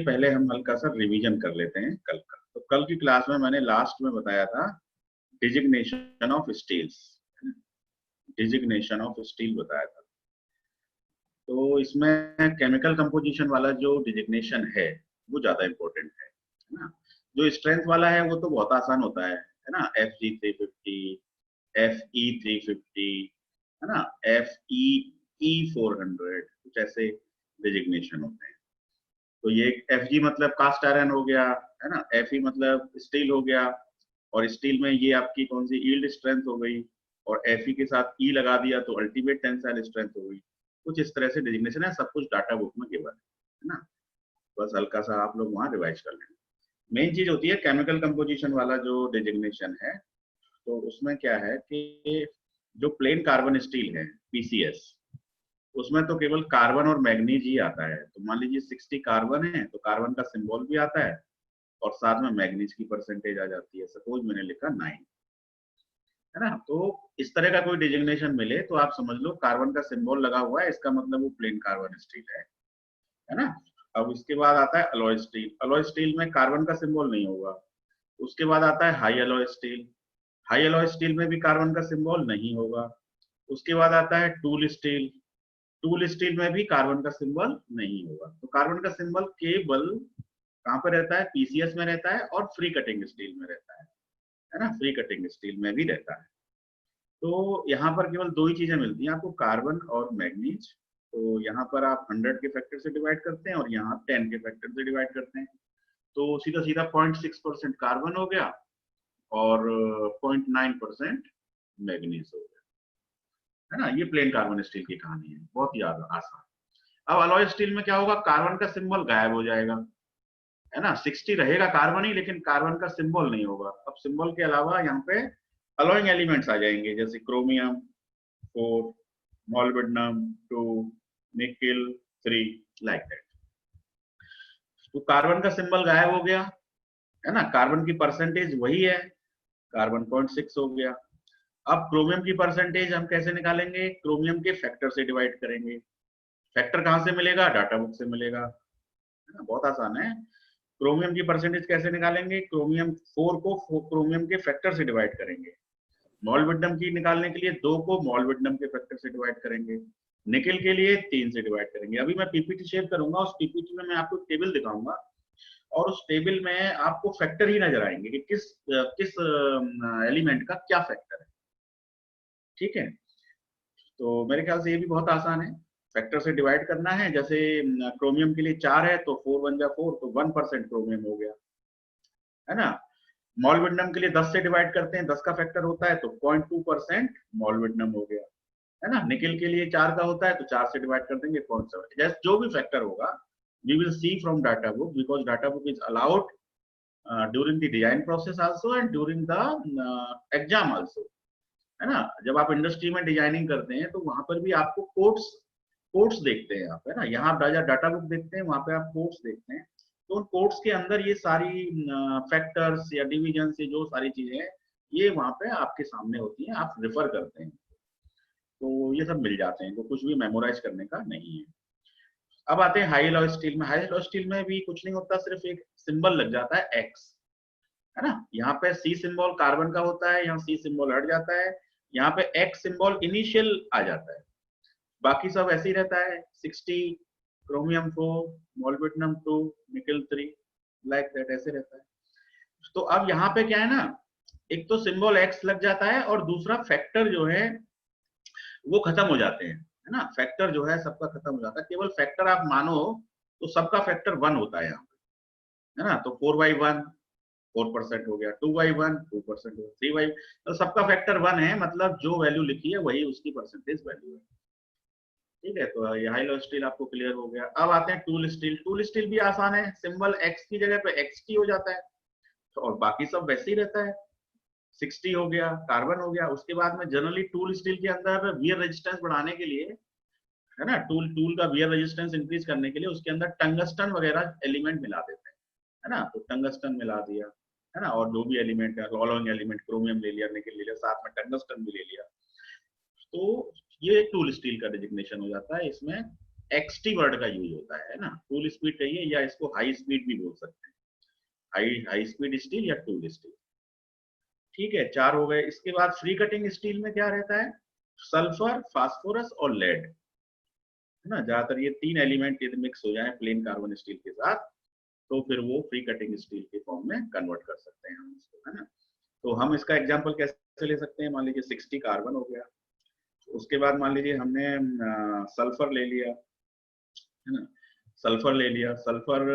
पहले हम हल्का सा रिवीजन कर लेते हैं कल का। तो कल की क्लास में मैंने लास्ट में बताया था designation of steels, designation of steel बताया था। तो इसमें केमिकल कंपोजिशन वाला जो डिजिग्नेशन है वो ज्यादा इंपॉर्टेंट है ना। जो स्ट्रेंथ वाला है वो तो बहुत आसान होता है ना। Fg350, Fe350, है ना, Fe400, कुछ ऐसे डिजिग्नेशन होते हैं। तो ये Fg मतलब कास्ट आयरन हो गया, है ना, Fe मतलब स्टील हो गया, और स्टील में ये आपकी कौन सी यील्ड स्ट्रेंथ हो गई, और Fe के साथ E लगा दिया तो अल्टीमेट टेंसाइल स्ट्रेंथ हो गई। कुछ इस तरह से डिजिग्नेशन है, सब कुछ डाटा बुक में गिवन है ना। बस हल्का सा आप लोग वहां रिवाइज कर लेंगे। मेन चीज होती है केमिकल कंपोजिशन वाला जो डिजिग्नेशन है। तो उसमें क्या है कि जो प्लेन कार्बन स्टील है PCS, उसमें तो केवल कार्बन और मैग्नीज ही आता है। तो मान लीजिए 60 कार्बन है तो कार्बन का सिंबल भी आता है और साथ में मैग्नीज की परसेंटेज आ जाती है। सपोज मैंने लिखा 9, है ना। तो इस तरह का कोई डिजिग्नेशन मिले तो आप समझ लो कार्बन का सिंबल लगा हुआ है, इसका मतलब वो प्लेन कार्बन स्टील है ना। अब इसके बाद आता है अलॉय स्टील। अलॉय स्टील में कार्बन का सिंबल नहीं होगा। उसके बाद आता है high alloy steel. High alloy steel में भी कार्बन का सिंबल नहीं होगा। उसके बाद आता है टूल स्टील। टूल स्टील में भी कार्बन का सिंबल नहीं होगा। तो कार्बन का सिंबल केवल कहां पर रहता है? PCS में रहता है और फ्री कटिंग स्टील में रहता है ना। फ्री कटिंग स्टील में भी रहता है। तो यहाँ पर केवल दो ही चीजें मिलती हैं आपको, कार्बन और मैग्नीज। तो यहाँ पर आप 100 के फैक्टर से डिवाइड करते हैं और यहाँ 10 के फैक्टर से डिवाइड करते हैं। तो सीधा सीधा 0.6% कार्बन हो गया और 0.9% मैग्नीज हो गया, है ना। ये प्लेन कार्बन स्टील की कहानी है, बहुत ही आसान। अब अलॉय स्टील में क्या होगा? कार्बन का सिंबल गायब हो जाएगा, है ना। 60 रहेगा कार्बन ही, लेकिन कार्बन का सिंबल नहीं होगा। अब सिंबल के अलावा यहाँ पे अलॉइंग एलिमेंट्स आ जाएंगे, जैसे chromium 4, molybdenum 2, nickel 3, like that. तो कार्बन का सिंबल गायब हो गया, है ना। कार्बन की परसेंटेज वही है, कार्बन 0.6 हो गया। अब क्रोमियम की परसेंटेज हम कैसे निकालेंगे? क्रोमियम के फैक्टर से डिवाइड करेंगे। फैक्टर कहां से मिलेगा? डाटा बुक से मिलेगा, है ना। बहुत आसान है। क्रोमियम की परसेंटेज कैसे निकालेंगे? क्रोमियम 4 को क्रोमियम के फैक्टर से डिवाइड करेंगे। मॉलिब्डेनम की निकालने के लिए 2 को मॉलिब्डेनम के फैक्टर से डिवाइड करेंगे। निकेल के लिए 3 से डिवाइड करेंगे। अभी मैं पीपीटी शेयर करूंगा, उस पीपीटी में मैं आपको टेबल दिखाऊंगा और उस टेबल में आपको फैक्टर ही नजर आएंगे कि किस किस एलिमेंट का क्या फैक्टर है। ठीक है, तो मेरे ख्याल से ये भी बहुत आसान है। फैक्टर से डिवाइड करना है। जैसे क्रोमियम के लिए 4 है तो 4 1 जा 4, तो 1% क्रोमियम हो गया, है ना। मॉलिब्डेनम के लिए 10 से डिवाइड करते हैं, 10 का फैक्टर होता है तो 0.2% मॉलिब्डेनम हो गया, है ना। निकेल के लिए 4 का होता है तो 4 से डिवाइड कर देंगे 0.7। जैसे जो भी फैक्टर होगा we will see from data book, because data book is allowed during the design process also and during the exam also, है ना। जब आप इंडस्ट्री में डिजाइनिंग करते हैं तो वहां पर भी आपको कोड्स कोड्स देखते हैं आप, है ना। यहाँ आप डाटा बुक देखते हैं, वहां पे आप कोड्स देखते हैं। तो उन कोड्स के अंदर ये सारी फैक्टर्स या डिविजन से जो सारी चीजें हैं ये वहां पे आपके सामने होती हैं, आप रेफर करते हैं तो ये सब मिल जाते हैं। तो कुछ भी मेमोराइज करने का नहीं है। अब आते हैं हाई अलॉय स्टील में। हाई अलॉय स्टील में भी कुछ नहीं होता, सिर्फ एक सिंबल लग जाता है X, है ना। यहाँ पे C सिंबल कार्बन का होता है, यहाँ C सिंबल हट जाता है, यहाँ पे X सिंबल इनिशियल आ जाता है। बाकी सब ऐसे ही रहता है, 60, chromium 4, molybdenum 2, nickel 3, like that, ऐसे रहता है। तो अब यहाँ पे क्या है ना, एक तो सिंबल X लग जाता है और दूसरा फैक्टर जो है वो खत्म हो जाते हैं, है ना। फैक्टर जो है सबका खत्म हो जाता है। केवल फैक्टर आप मानो तो सबका फैक्टर 1 होता है यहाँ पे, है ना। तो 4/1 4% हो गया, 2/1 2% हो गया, 3/, तो सबका फैक्टर 1 है, मतलब जो वैल्यू लिखी है वही उसकी परसेंटेज वैल्यू है। ठीक है, तो ये हाई लो स्टील आपको क्लियर हो गया। अब आते हैं टूल स्टील। टूल स्टील भी आसान है, सिंबल X की जगह पे XT हो जाता है तो, और बाकी सब वैसे ही रहता है। 60 हो गया, कार्बन हो गया। उसके बाद में जनरली टूल स्टील के अंदर वियर रेजिस्टेंस बढ़ाने के लिए, है ना, टूल टूल का वियर रेजिस्टेंस इंक्रीज करने के लिए उसके अंदर टंगस्टन वगैरह एलिमेंट मिला देते हैं, है ना। तो टंगस्टन मिला दिया, है ना, और जो भी एलिमेंट है, अलॉइंग एलिमेंट, क्रोमियम ले लिया, निकेल ले लिया, साथ में टंगस्टन भी ले लिया। तो ये टूल स्टील का डिजिग्नेशन हो जाता है। इसमें एक्सटी वर्ड का यूज होता है ना, टूल स्पीड कहिए या इसको हाई स्पीड भी बोल सकते हैं, हाई स्पीड स्टील या टूल स्टील। ठीक है, 4 हो गए। इसके बाद फ्री कटिंग स्टील में क्या रहता है, सल्फर, फास्फोरस और लेड, है ना, ज्यादातर ये 3 एलिमेंट यदि मिक्स हो जाए प्लेन कार्बन स्टील के साथ तो फिर वो फ्री कटिंग स्टील के फॉर्म में कन्वर्ट कर सकते हैं हम इसको, है ना। तो हम इसका एग्जांपल कैसे ले सकते हैं, मान लीजिए 60 कार्बन हो गया, उसके बाद मान लीजिए हमने सल्फर ले लिया, है ना, सल्फर ले लिया, सल्फर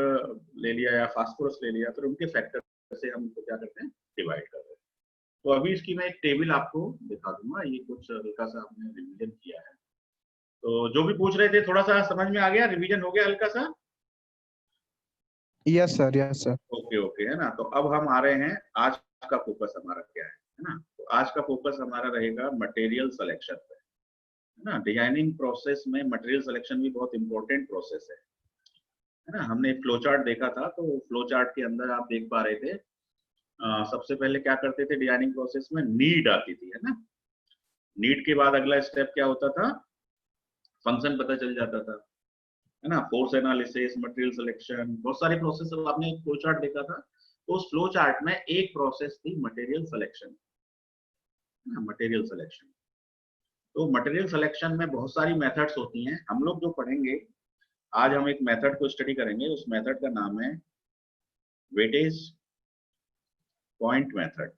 ले लिया या फास्फोरस ले लिया, फिर उनके फैक्टर से हम उनको क्या करते हैं, डिवाइड कर रहे हैं। तो अभी इसकी मैं एक टेबल आपको दिखा दूंगा, ये कुछ हल्का सा हमने रिवीजन किया है। तो जो भी पूछ रहे थे थोड़ा सा समझ में आ गया, रिवीजन हो गया हल्का सा? Yes sir, yes sir. Okay okay, है ना। तो अब हम आ रहे हैं, आज का फोकस हमारा क्या है ना। तो आज का फोकस हमारा रहेगा मटेरियल सिलेक्शन पे, है ना। डिजाइनिंग प्रोसेस में मटेरियल सिलेक्शन भी बहुत इंपॉर्टेंट प्रोसेस है ना। हमने एक फ्लो चार्ट देखा था, तो फ्लो चार्ट के अंदर आप देख पा रहे थे, सबसे पहले क्या करते थे डिजाइनिंग प्रोसेस में, नीड आती थी, है ना। नीड के बाद अगला स्टेप क्या होता था, फंक्शन पता चल जाता था, है ना, फोर्स एनालिसिस, मटेरियल सिलेक्शन, बहुत सारे प्रोसेस आपने फ्लो चार्ट देखा था। तो उस फ्लो चार्ट में एक प्रोसेस थी मटेरियल सिलेक्शन, मटेरियल सिलेक्शन। तो मटेरियल सिलेक्शन में बहुत सारी मेथड्स होती हैं, हम लोग जो पढ़ेंगे आज हम एक मेथड को स्टडी करेंगे, उस मेथड का नाम है weightage point method,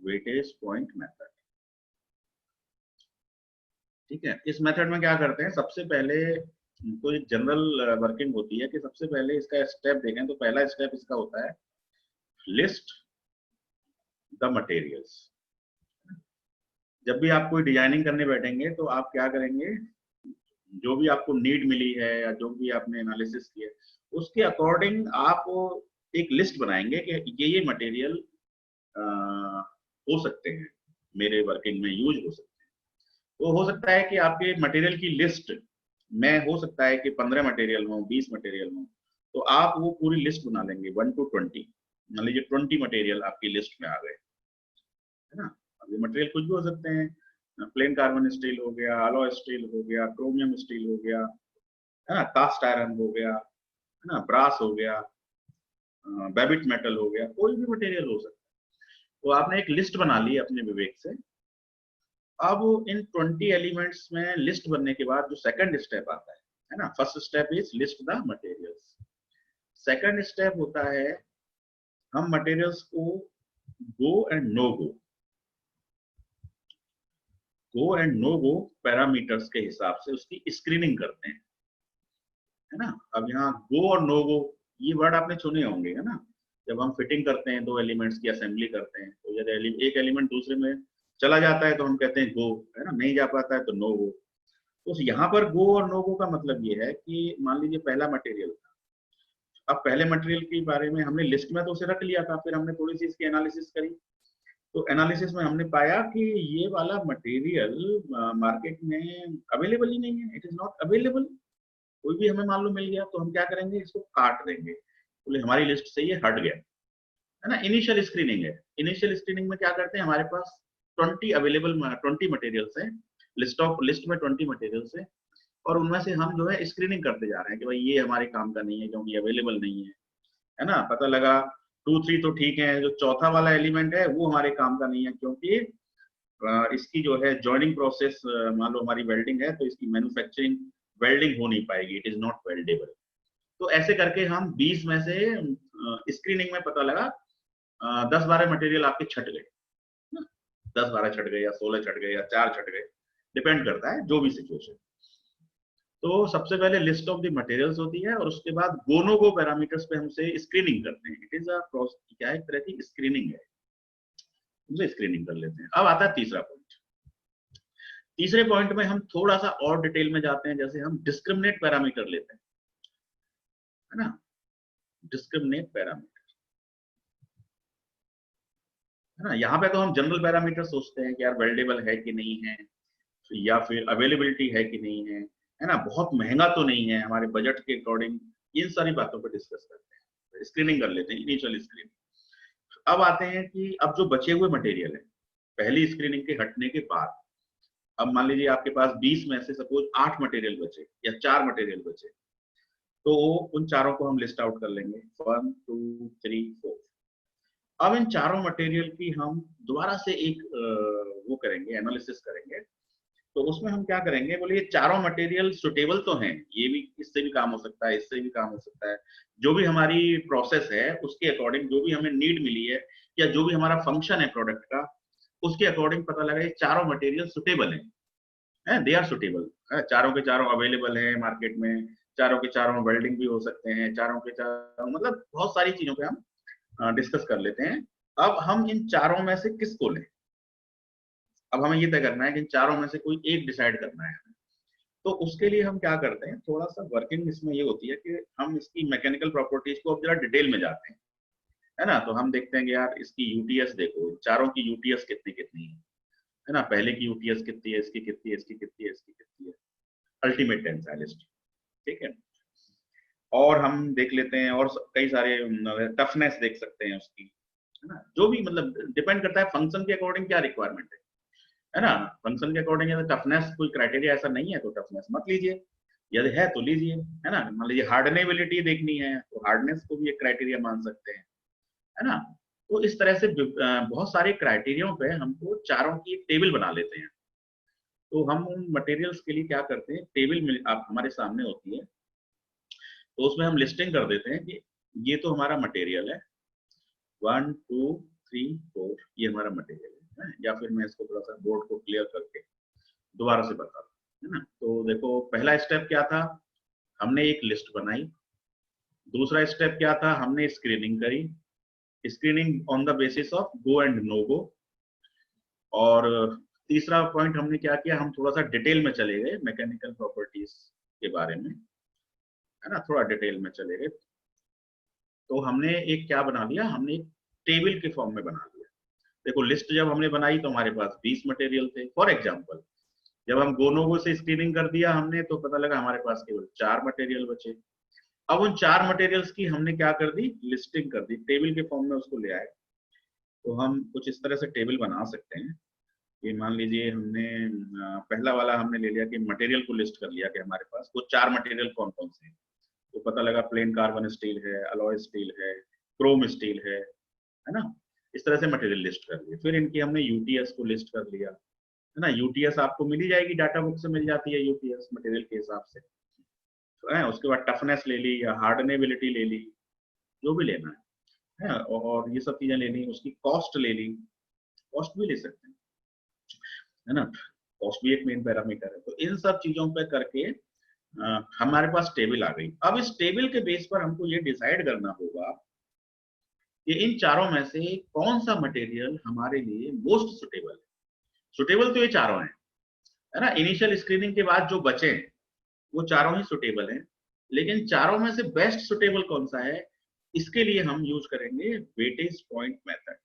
weightage point method. ठीक है, इस मेथड में क्या करते हैं, सबसे पहले तो एक जनरल वर्किंग होती है कि सबसे पहले इसका स्टेप देखें तो पहला स्टेप इसका होता है लिस्ट द मटेरियल्स। जब भी आप कोई डिजाइनिंग करने बैठेंगे तो आप क्या करेंगे, जो भी आपको नीड मिली है या जो भी आपने एनालिसिस किया उसके अकॉर्डिंग आप एक लिस्ट बनाएंगे कि ये मटेरियल हो सकते हैं मेरे वर्किंग में यूज हो सकते हैं। तो हो सकता है कि आपके मटेरियल की लिस्ट में हो सकता है कि 15 मटेरियल हो, 20 मटेरियल हो, तो आप वो पूरी लिस्ट बना लेंगे 1 to 20, मान लीजिए 20 मटेरियल आपकी लिस्ट में आ गए, है ना। अब ये मटेरियल कुछ भी हो सकते हैं, प्लेन कार्बन स्टील हो गया, अलॉय स्टील हो गया, क्रोमियम स्टील हो गया, है ना, कास्ट आयरन हो गया, है ना, ब्रास हो गया, बेबिट मेटल हो गया, कोई भी मटेरियल हो सकता है। तो आपने एक लिस्ट बना ली अपने विवेक से। अब इन 20 एलिमेंट्स में लिस्ट बनने के बाद जो सेकंड स्टेप आता है ना, first step is list the materials, second step होता है हम मटेरियल्स को go and no go parameters के हिसाब से उसकी स्क्रीनिंग करते हैं, है ना। अब यहाँ गो और नो गो ये वर्ड आपने सुने होंगे, है ना। जब हम फिटिंग करते हैं, दो एलिमेंट्स की असेंबली करते हैं, तो यदि एक एलिमेंट दूसरे में चला जाता है तो हम कहते हैं गो, है ना, नहीं जा पाता है तो नो गो। तो यहाँ पर गो और नो गो का मतलब ये है कि मान लीजिए पहला मटेरियल था, अब पहले मटेरियल के बारे में हमने लिस्ट में तो उसे रख लिया था, फिर हमने थोड़ी सी इसकी एनालिसिस करी, तो एनालिसिस में हमने पाया कि ये वाला मटेरियल मार्केट में अवेलेबल ही नहीं है, इट इज नॉट अवेलेबल। कोई भी हमें मान लो मिल गया तो हम क्या करेंगे, इसको काट देंगे, बोले हमारी लिस्ट से ये हट गया, है ना। इनिशियल स्क्रीनिंग है, इनिशियल स्क्रीनिंग में क्या करते हैं, हमारे पास 20 अवेलेबल 20 मटेरियल्स हैं, लिस्ट में 20 मटेरियल्स है, और उनमें से हम जो है स्क्रीनिंग करते जा रहे हैं कि भाई ये हमारे काम का नहीं है क्योंकि अवेलेबल नहीं है ना। पता लगा 2-3 तो ठीक है, जो चौथा वाला एलिमेंट है वो हमारे काम का नहीं है क्योंकि इसकी जो है जॉइनिंग प्रोसेस, मान लो हमारी वेल्डिंग है तो इसकी मैन्युफैक्चरिंग वेल्डिंग हो नहीं पाएगी, इट इज नॉट वेल्डेबल। तो ऐसे करके हम 20 में से स्क्रीनिंग में पता लगा 10-12 मटेरियल आपके छट गए, 10-12 छट गए या 16 छट गए या 4 छट गए, डिपेंड करता है जो भी सिचुएशन। तो सबसे पहले लिस्ट ऑफ द मटेरियल्स होती है और उसके बाद गोनो गो पैरामीटर्स पे हमसे स्क्रीनिंग करते हैं, इट इज अ क्या एक तरह की स्क्रीनिंग है, उनसे स्क्रीनिंग कर लेते हैं। अब आता है तीसरा पॉइंट, तीसरे पॉइंट में हम थोड़ा सा और डिटेल में जाते हैं, जैसे हम डिस्क्रिमिनेट पैरामीटर लेते हैं, है ना, डिस्क्रिमिनेट पैरामीटर, है ना। यहाँ पे तो हम जनरल पैरामीटर सोचते हैं कि यार वेल्डेबल है कि नहीं है, या फिर अवेलेबिलिटी है कि नहीं है ना, बहुत महंगा तो नहीं है, हमारे बजट के अकॉर्डिंग, इन सारी बातों पर डिस्कस करते हैं, स्क्रीनिंग कर लेते हैं, इनिशियल स्क्रीनिंग। अब आते हैं कि अब जो बचे हुए मटेरियल है पहली स्क्रीनिंग के हटने के बाद, अब मान लीजिए आपके पास 20 में से सपोज 8 मटेरियल बचे या 4 मटेरियल बचे, तो उन चारों को हम लिस्ट आउट कर लेंगे 1 2 3 4। अब इन चारों मटेरियल की हम दोबारा से एक वो करेंगे, एनालिसिस करेंगे। तो उसमें हम क्या करेंगे, बोले ये चारों मटेरियल सुटेबल तो हैं, ये भी इससे भी काम हो सकता है, इससे भी काम हो सकता है, जो भी हमारी प्रोसेस है उसके अकॉर्डिंग, जो भी हमें नीड मिली है या जो भी हमारा फंक्शन है प्रोडक्ट का, उसके अकॉर्डिंग पता लगा ये चारों मटेरियल सुटेबल है, दे आर सुटेबल, चारों के चारों अवेलेबल है मार्केट में, चारों के चारों वेल्डिंग भी हो सकते हैं, चारों के चारों, मतलब बहुत सारी चीजों पे हम डिस्कस कर लेते हैं। अब हम इन चारों में से किसको लें, अब हमें ये तय करना है कि इन चारों में से कोई एक डिसाइड करना है। तो उसके लिए हम क्या करते हैं, थोड़ा सा वर्किंग इसमें ये होती है कि हम इसकी मैकेनिकल प्रॉपर्टीज को अब जरा डिटेल में जाते हैं, है ना। तो हम देखते हैं कि यार इसकी यूटीएस देखो, चारों की यूटीएस कितनी कितनी है ना, पहले की यूटीएस कितनी है, इसकी कितनी है, इसकी कितनी है, इसकी कितनी है, अल्टीमेट टेंसाइल स्ट्रेंथ, ठीक है। और हम देख लेते हैं और कई सारे टफनेस देख सकते हैं उसकी, है ना, जो भी मतलब डिपेंड करता है फंक्शन के अकॉर्डिंग क्या रिक्वायरमेंट है ना। फंक्शन के अकॉर्डिंग है, टफनेस कोई क्राइटेरिया ऐसा नहीं है तो टफनेस मत लीजिए, यदि है तो लीजिए, है ना। मान लीजिए हार्डनेबिलिटी देखनी है तो हार्डनेस को भी एक क्राइटेरिया मान सकते हैं, है ना। तो इस तरह से बहुत सारे क्राइटेरिया पे हमको चारों की एक टेबल बना लेते हैं। तो हम उन मटेरियल्स के लिए क्या करते हैं, टेबल आप हमारे सामने होती है, तो उसमें हम लिस्टिंग कर देते हैं कि ये तो हमारा मटेरियल है 1 2 3 4, ये हमारा मटेरियल है। या फिर मैं इसको थोड़ा सा बोर्ड को क्लियर करके दोबारा से बता दूं, है ना। तो देखो पहला स्टेप क्या था, हमने एक लिस्ट बनाई। दूसरा स्टेप क्या था, हमने स्क्रीनिंग करी, screening on the basis of go and no go. और तीसरा पॉइंट हमने क्या किया, हम थोड़ा सा डिटेल में चले गए मैकेनिकल प्रॉपर्टीज के बारे में, है ना, थोड़ा डिटेल में चले गए। तो हमने एक क्या बना लिया, हमने एक टेबल के फॉर्म में बना लिया। देखो लिस्ट जब हमने बनाई तो हमारे पास 20 मटेरियल थे फॉर एग्जांपल, जब हम गोनोगो से स्क्रीनिंग कर दिया हमने तो पता लगा हमारे पास केवल 4 मटेरियल बचे। अब उन 4 मटेरियल्स की हमने क्या कर दी, लिस्टिंग कर दी, टेबल के फॉर्म में उसको ले आए। तो हम कुछ इस तरह से टेबल बना सकते हैं कि मान लीजिए हमने पहला वाला हमने ले लिया कि मटेरियल को लिस्ट कर लिया कि हमारे पास वो 4 मटेरियल कौन कौन से हैं। तो पता लगा प्लेन कार्बन स्टील है, अलॉय स्टील है, क्रोम स्टील है ना। इस तरह से मटेरियल लिस्ट कर लिया। फिर इनकी हमने यूटीएस को लिस्ट कर लिया, है ना। यूटीएस आपको मिल ही जाएगी, डाटा बुक से मिल जाती है यूटीएस मटेरियल के हिसाब से, तो है। उसके बाद टफनेस ले ली या हार्डनेबिलिटी ले ली, जो भी लेना है, और ये सब चीजें ले ली। उसकी कॉस्ट ले ली, कॉस्ट भी ले सकते हैं, है ना, कॉस्ट भी एक मेन पैरामीटर है। तो इन सब चीजों पे करके हमारे पास टेबल आ गई। अब इस टेबल के बेस पर हमको ये डिसाइड करना होगा कि इन चारों में से कौन सा मटेरियल हमारे लिए मोस्ट सुटेबल है। सुटेबल तो ये चारों हैं, है ना। इनिशियल स्क्रीनिंग के बाद जो बचे हैं वो चारों ही सुटेबल हैं, लेकिन चारों में से बेस्ट सुटेबल कौन सा है, इसके लिए हम यूज करेंगे weightage point method,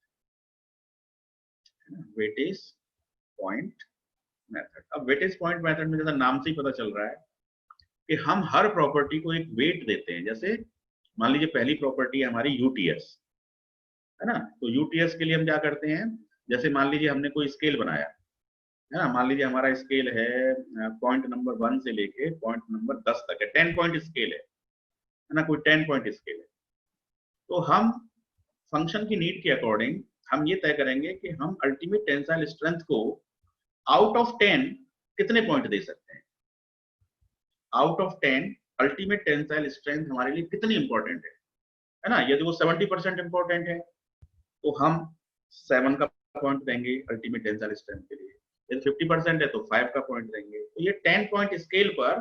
weightage point method. अब वेटेज पॉइंट मेथड में जैसा नाम से ही पता चल रहा है कि हम हर प्रॉपर्टी को एक वेट देते हैं। जैसे मान लीजिए पहली प्रॉपर्टी है हमारी यूटीएस, है ना। तो यूटीएस के लिए हम क्या करते हैं, जैसे मान लीजिए हमने कोई स्केल बनाया, है ना, मान लीजिए हमारा स्केल है पॉइंट नंबर 1 से लेके पॉइंट नंबर 10 तक है, 10 पॉइंट स्केल है ना, कोई 10 पॉइंट स्केल है। तो हम फंक्शन की नीड के अकॉर्डिंग हम ये तय करेंगे कि हम अल्टीमेट टेंसाइल स्ट्रेंथ को आउट ऑफ 10 कितने पॉइंट दे सकते हैं। Out of 10 ultimate tensile strength हमारे लिए कितनी इंपॉर्टेंट है ना। यदि वो 70% इंपॉर्टेंट है तो हम 7 का पॉइंट देंगे अल्टीमेट टेंसाइल स्ट्रेंथ के लिए। यदि 50% है तो 5 का पॉइंट देंगे। तो ये 10 पॉइंट स्केल पर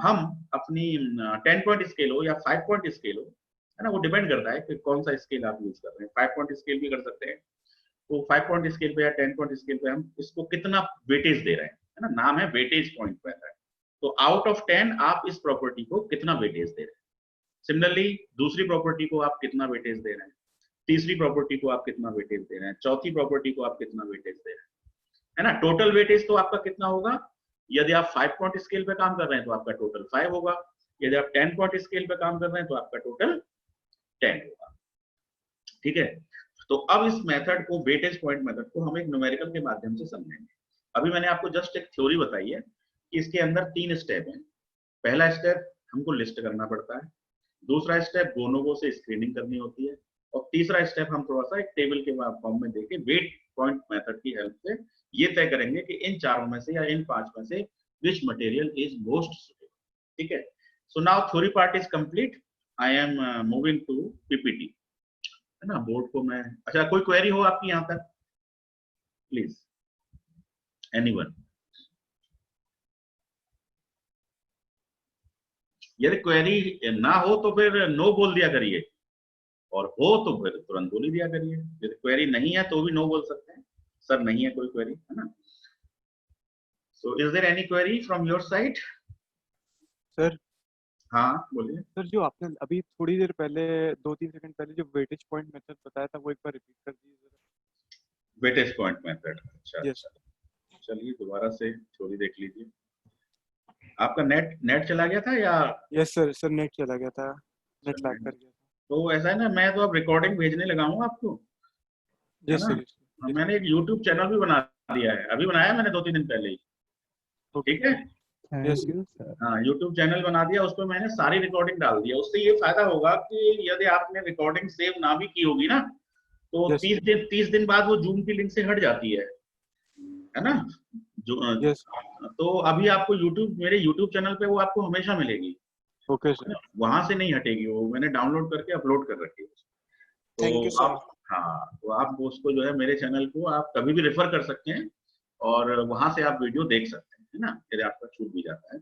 हम अपनी 10 पॉइंट स्केल हो या 5 पॉइंट स्केल हो, है ना, वो डिपेंड करता है कि कौन सा स्केल आप यूज कर रहे हैं। 5 पॉइंट स्केल भी कर सकते हैं। तो 5 पॉइंट स्केल पे या 10 पॉइंट स्केल पे हम इसको कितना वेटेज दे रहे हैं, है ना, नाम है वेटेज पॉइंट मेथड। तो आउट ऑफ 10 आप इस प्रॉपर्टी को कितना वेटेज दे रहे हैं। सिमिलरली दूसरी प्रॉपर्टी को आप कितना वेटेज दे रहे हैं, तीसरी प्रॉपर्टी को आप कितना वेटेज दे रहे हैं, चौथी प्रॉपर्टी को आप कितना वेटेज दे रहे हैं, है ना। टोटल वेटेज तो आपका कितना होगा, यदि आप 5 पॉइंट स्केल पे काम कर रहे हैं तो आपका टोटल 5 होगा, यदि आप 10 पॉइंट स्केल पे काम कर रहे हैं तो आपका टोटल 10 होगा, ठीक है। तो अब इस मेथड को, वेटेज पॉइंट मेथड को हम एक न्यूमेरिकल के माध्यम से समझेंगे। अभी मैंने आपको जस्ट एक थ्योरी बताई है कि इसके अंदर 3 स्टेप हैं। पहला स्टेप हमको लिस्ट करना पड़ता है, दूसरा स्टेप गोनोगो से स्क्रीनिंग करनी होती है, और तीसरा स्टेप हम थोड़ा सा एक टेबल के फॉर्म में देके वेट पॉइंट मेथड की हेल्प से ये तय करेंगे कि इन चारों में से या इन 5 में से which material is most suitable. ठीक है, so now theory part is complete, I am moving to PPT, है ना। बोर्ड को मैं, अच्छा कोई क्वेरी हो आपकी यहाँ तक, प्लीज एनीवन। यदि क्वेरी ना हो तो फिर नो बोल दिया करिए, और हो तो फिर तुरंत बोल ही दिया करिए। यदि क्वेरी नहीं है तो भी नो बोल सकते हैं, सर नहीं है कोई क्वेरी, है ना। So is there any query from your side? Sir हाँ बोलिए। सर जो आपने अभी थोड़ी देर पहले 2-3 सेकंड पहले जो वेटेज पॉइंट मेथड बताया था वो एक बार रिपीट कर दीजिए जरा। वेटेज पॉइंट मेथड, अच्छा यस अच्छा, चलिए दोबारा से थोड़ी देख लीजिए। आपका नेट चला गया था या? यस सर, सर नेट चला गया था, नेट लैग कर गया था। तो ऐसा है ना, मैं तो अब रिकॉर्डिंग भेजने लगा हूँ आपको, है यस ना। सर, यस मैंने एक यूट्यूब चैनल भी बना दिया है, अभी बनाया मैंने 2-3 दिन पहले ही। ओके ठीक है, यस थैंक यू सर। हाँ यूट्यूब चैनल बना दिया, उस पर मैंने सारी रिकॉर्डिंग डाल दिया। उससे ये फायदा होगा कि यदि आपने रिकॉर्डिंग सेव ना भी की होगी ना, तो यस 30 दिन बाद वो जूम की लिंक से हट जाती है ना। जो यस तो अभी आपको यूट्यूब, मेरे यूट्यूब चैनल पे वो आपको हमेशा मिलेगी, ओके सर, वहां से नहीं हटेगी, वो मैंने डाउनलोड करके अपलोड कर रखी है। थैंक यू तो सर। आप, हाँ तो आप उसको जो है मेरे चैनल को आप कभी भी रेफर कर सकते हैं, और वहां से आप वीडियो देख सकते हैं, है ना, यदि आपका छूट भी जाता है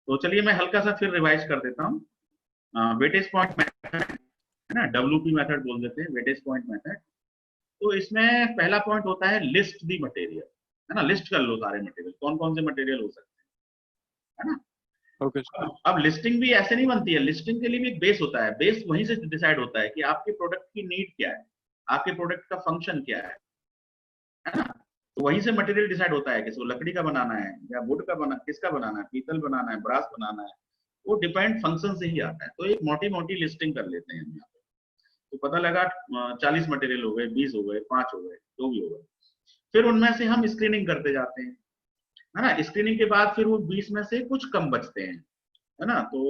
तो चलिए मैं हल्का सा फिर रिवाइज कर देता हूँ। वेटेज पॉइंट मेथड, है ना, WP मेथड बोल देते हैं, वेटेज पॉइंट मेथड। तो इसमें पहला पॉइंट होता है लिस्ट दी मटेरियल, है ना। लिस्ट कर लो सारे मटेरियल, कौन कौन से मटेरियल हो सकते हैं, है ना। ओके सर, अब लिस्टिंग भी ऐसे नहीं बनती है, लिस्टिंग के लिए भी एक बेस होता है। बेस वहीं से डिसाइड होता है कि आपके प्रोडक्ट की नीड क्या है, आपके प्रोडक्ट का फंक्शन क्या है ना। तो वहीं से मटेरियल डिसाइड होता है, किसी को लकड़ी का बनाना है या वुड का बना, किसका बनाना है, पीतल बनाना है, ब्रास बनाना है, वो डिपेंड फंक्शन से ही आता है। तो एक मोटी मोटी लिस्टिंग कर लेते हैं यहाँ पे, तो पता लगा 40 मटेरियल हो गए, 20 हो गए, 5 हो गए, जो भी हो गए। फिर उनमें से हम स्क्रीनिंग करते जाते हैं, है ना। स्क्रीनिंग के बाद फिर वो 20 में से कुछ कम बचते हैं, है ना। तो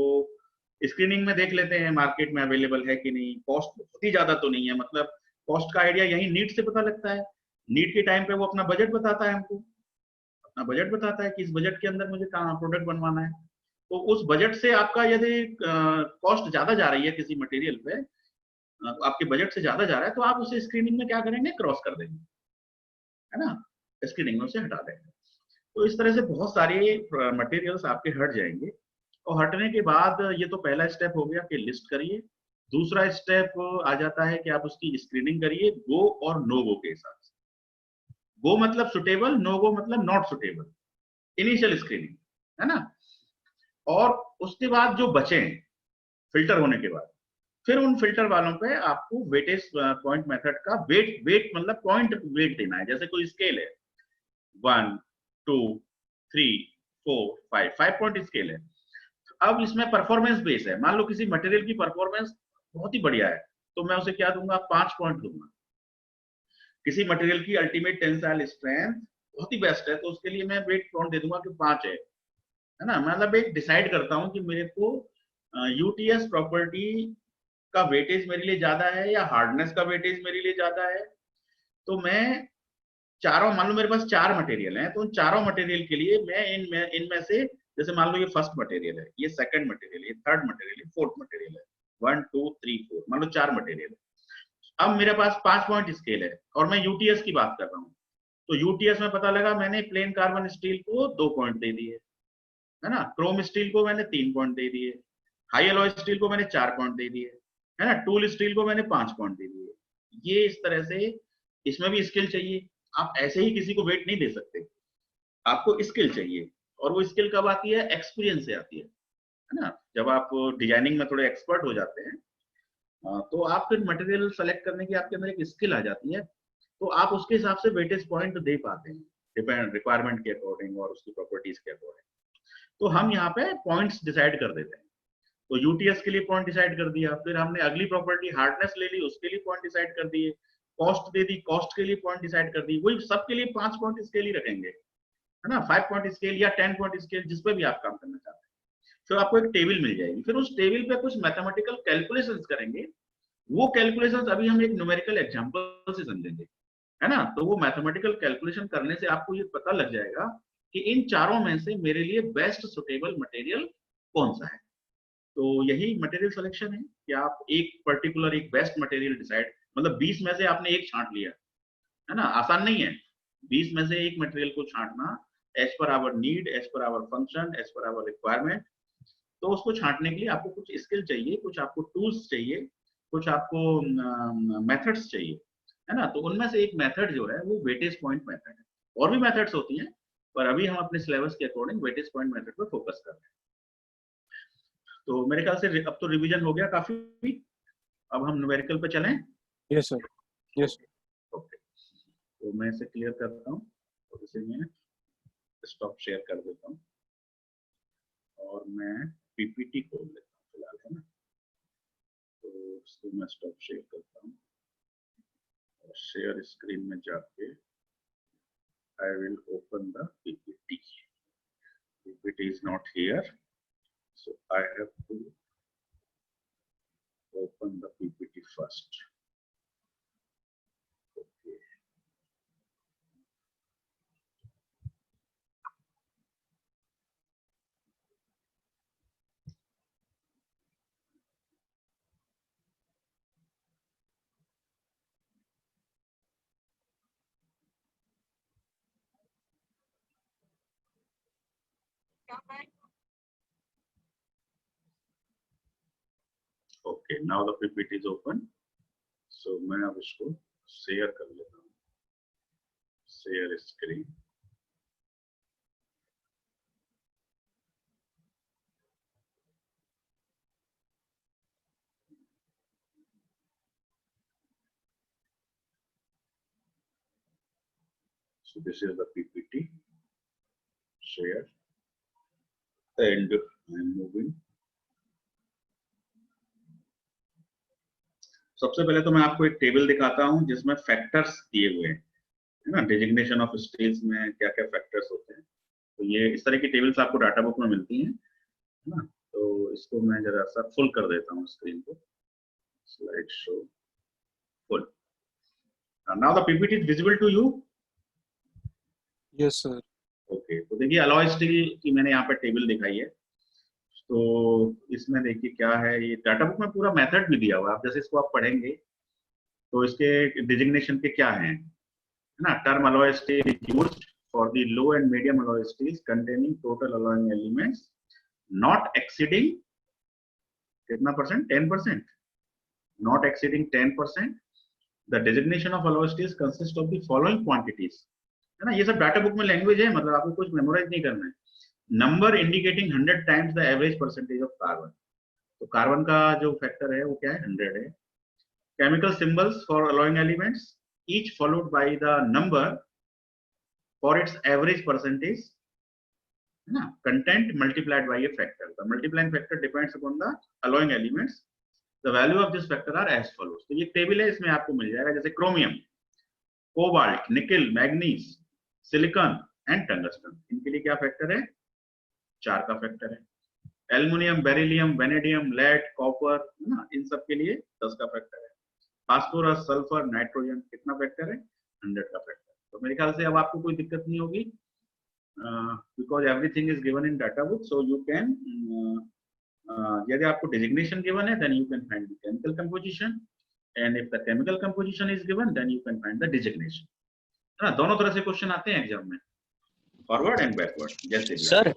स्क्रीनिंग में देख लेते हैं मार्केट में अवेलेबल है कि नहीं, कॉस्ट बहुत ही ज्यादा तो नहीं है, मतलब कॉस्ट का आइडिया यही नीड से पता लगता है। नीड के टाइम पे वो अपना बजट बताता है हमको, अपना बजट बताता है कि इस बजट के अंदर मुझे कहाँ प्रोडक्ट बनवाना है। तो उस बजट से आपका यदि कॉस्ट ज्यादा जा रही है किसी मटेरियल पे, आपके बजट से ज्यादा जा रहा है, तो आप उसे स्क्रीनिंग में क्या करेंगे, क्रॉस कर देंगे, है ना, स्क्रीनिंग में उसे हटा देंगे। तो इस तरह से बहुत सारे मटेरियल्स आपके हट जाएंगे। और हटने के बाद ये तो पहला स्टेप हो गया कि लिस्ट करिए। दूसरा स्टेप आ जाता है कि आप उसकी स्क्रीनिंग करिए, गो और नो गो के हिसाब से। गो मतलब सुटेबल, नो गो मतलब नॉट सुटेबल, इनिशियल स्क्रीनिंग, है ना। और उसके बाद जो बचे फिल्टर होने के बाद, फिर उन फिल्टर वालों पे आपको वेटेज पॉइंट मेथड का वेट, वेट मतलब पॉइंट वेट देना है। जैसे कोई स्केल है 1 2 3 4 5, 5 पॉइंट स्केल है। अब इसमें परफॉर्मेंस बेस है, मान लो किसी मटेरियल की परफॉर्मेंस बहुत ही बढ़िया है, तो मैं उसे क्या दूंगा, 5 पॉइंट दूंगा। किसी मटेरियल की अल्टीमेट टेंसाइल स्ट्रेंथ बहुत ही बेस्ट है, तो उसके लिए मैं वेट पॉइंट दे दूंगा कि 5 है ना। मतलब एक डिसाइड करता हूं कि मेरे को यूटीएस प्रॉपर्टी का वेटेज मेरे लिए ज्यादा है या हार्डनेस का वेटेज मेरे लिए ज्यादा है। तो मैं चारों, मान लो मेरे पास 4 मटेरियल हैं, तो उन चारों मटेरियल के लिए मैं इनमें से, जैसे मान लो ये फर्स्ट मटेरियल है, ये सेकंड मटेरियल है, ये थर्ड मटेरियल है, फोर्थ मटेरियल है, 1 2 3 4, मान लो 4 मटेरियल है। अब मेरे पास 5 पॉइंट स्केल है और मैं यूटीएस की बात कर रहा हूँ। तो यूटीएस में पता लगा मैंने प्लेन कार्बन स्टील को 2 पॉइंट दे दिए, है ना। क्रोम स्टील को मैंने 3 पॉइंट दे दिए, हाई एलॉय स्टील को मैंने 4 पॉइंट दे दिए, है ना। टूल स्टील को मैंने 5 पॉइंट दे दिए। ये इस तरह से, इसमें भी स्किल चाहिए। आप ऐसे ही किसी को वेट नहीं दे सकते, आपको स्किल चाहिए। और वो स्किल कब आती है, एक्सपीरियंस से आती है ना। जब आप डिजाइनिंग में थोड़े एक्सपर्ट हो जाते हैं, तो आप फिर मटेरियल सेलेक्ट करने की आपके अंदर एक स्किल आ जाती है, तो आप उसके हिसाब से वेटेज पॉइंट दे पाते हैं, डिपेंड रिक्वायरमेंट के अकॉर्डिंग और उसकी प्रॉपर्टीज के अकॉर्डिंग। तो हम यहाँ पे पॉइंट्स डिसाइड कर देते हैं। तो यूटीएस के लिए पॉइंट डिसाइड कर दिया, फिर हमने अगली प्रॉपर्टी हार्डनेस ले ली, उसके लिए पॉइंट डिसाइड कर दिए, कॉस्ट दे दी, कॉस्ट के लिए पॉइंट डिसाइड कर दी, वही सबके लिए 5 पॉइंट स्केल ही रखेंगे, है ना, 5 पॉइंट स्केल या 10 पॉइंट स्केल, जिस पे भी आप काम करना चाहते हैं। फिर आपको एक टेबल मिल जाएगी, फिर उस टेबल पे कुछ मैथमेटिकल कैलकुलेशंस करेंगे। वो कैलकुलेशंस अभी हम एक न्यूमेरिकल एग्जांपल से समझेंगे, है ना। तो वो मैथमेटिकल कैलकुलेशन करने से आपको ये पता लग जाएगा कि इन चारों में से मेरे लिए बेस्ट सुटेबल मटेरियल कौन सा है। तो यही मटेरियल सिलेक्शन है कि आप एक पर्टिकुलर एक बेस्ट मटेरियल डिसाइड, मतलब 20 में से आपने एक छांट लिया, है ना, आसान नहीं है 20 में से एक मटेरियल को छांटना, as per our need, as per our function, as per our requirement. तो उसको छांटने के लिए आपको कुछ स्किल चाहिए, कुछ आपको टूल्स चाहिए, कुछ आपको मेथड्स चाहिए, है ना। तो उनमें से एक मेथड जो है वो वेटेज पॉइंट मेथड है। और भी मेथड्स होती हैं, पर अभी हम अपने सिलेबस के अकॉर्डिंग वेटेज पॉइंट मेथड पर फोकस कर रहे हैं। तो मेरे ख्याल से अब तो रिवीजन हो गया काफी, अब हम न्यूमेरिकल पे चलें। Yes sir, yes. ओके, तो मैं इसे क्लियर करता हूँ, तो इसे मैं स्टॉप शेयर कर देता हूँ और मैं पीपीटी खोल लेता हूँ फिलहाल, है ना। तो इसको मैं स्टॉप शेयर करता हूँ और शेयर स्क्रीन में जाके I will open the PPT. PPT is not here, so I have to open the PPT first. Okay. Okay, now the PPT is open. So मैं अब इसको शेयर कर लेता हूँ, share screen. So this is the PPT, share, and I am moving. सबसे पहले तो मैं आपको एक टेबल दिखाता हूँ जिसमें फैक्टर्स दिए हुए हैं, है ना। डेजिग्नेशन ऑफ स्टेट्स में क्या क्या फैक्टर्स होते हैं, तो ये इस तरह की टेबल्स आपको डाटा बुक में मिलती हैं, है ना। तो इसको मैं जरा सा फुल कर देता हूँ स्क्रीन को, slide show full. Now the PPT is visible to you. Yes sir. Okay, तो देखिए अलॉय स्टील की मैंने यहाँ पे टेबल दिखाई है। तो इसमें देखिए क्या है, ये डाटा बुक में पूरा मेथड भी दिया हुआ है। आप जैसे इसको आप पढ़ेंगे तो इसके डिजिग्नेशन के क्या हैं, है ना। Term alloy steel is used for the low and medium alloy steels containing total alloying elements not exceeding कितना percent, 10%, not exceeding 10%. The designation of alloy steels consists of the following quantities, है ना। ये सब data book में language है, मतलब आपको कुछ मेमोराइज नहीं करना है। Number indicating 100 times the average percentage of carbon, तो कार्बन का जो फैक्टर है वो क्या है, 100 है। Chemical symbols for alloying elements each followed by the number for its average percentage, है ना। content multiplied by a factor, the multiplying factor depends upon the alloying elements, the value of this factor are as follows। तो ये table है, इसमें आपको मिल जाएगा जैसे chromium, cobalt, nickel, manganese, silicon and tungsten, इनके लिए क्या फैक्टर है, 4 का फैक्टर है। Aluminium, beryllium, vanadium, lead, copper, है ना, इन सब के लिए 10 का फैक्टर है। फास्फोरस, सल्फर, नाइट्रोजन, कितना फैक्टर है, 100 का फैक्टर। तो मेरे ख्याल से अब आपको कोई दिक्कत नहीं होगी, because everything is given in data book, so you can यदि आपको डेजिग्नेशन गिवन है then you can find the chemical composition, and if the chemical composition is given then you can find the designation, है ना। दोनों तरह से question आते हैं एग्जाम में, फॉरवर्ड एंड बैकवर्ड, जैसे भी सर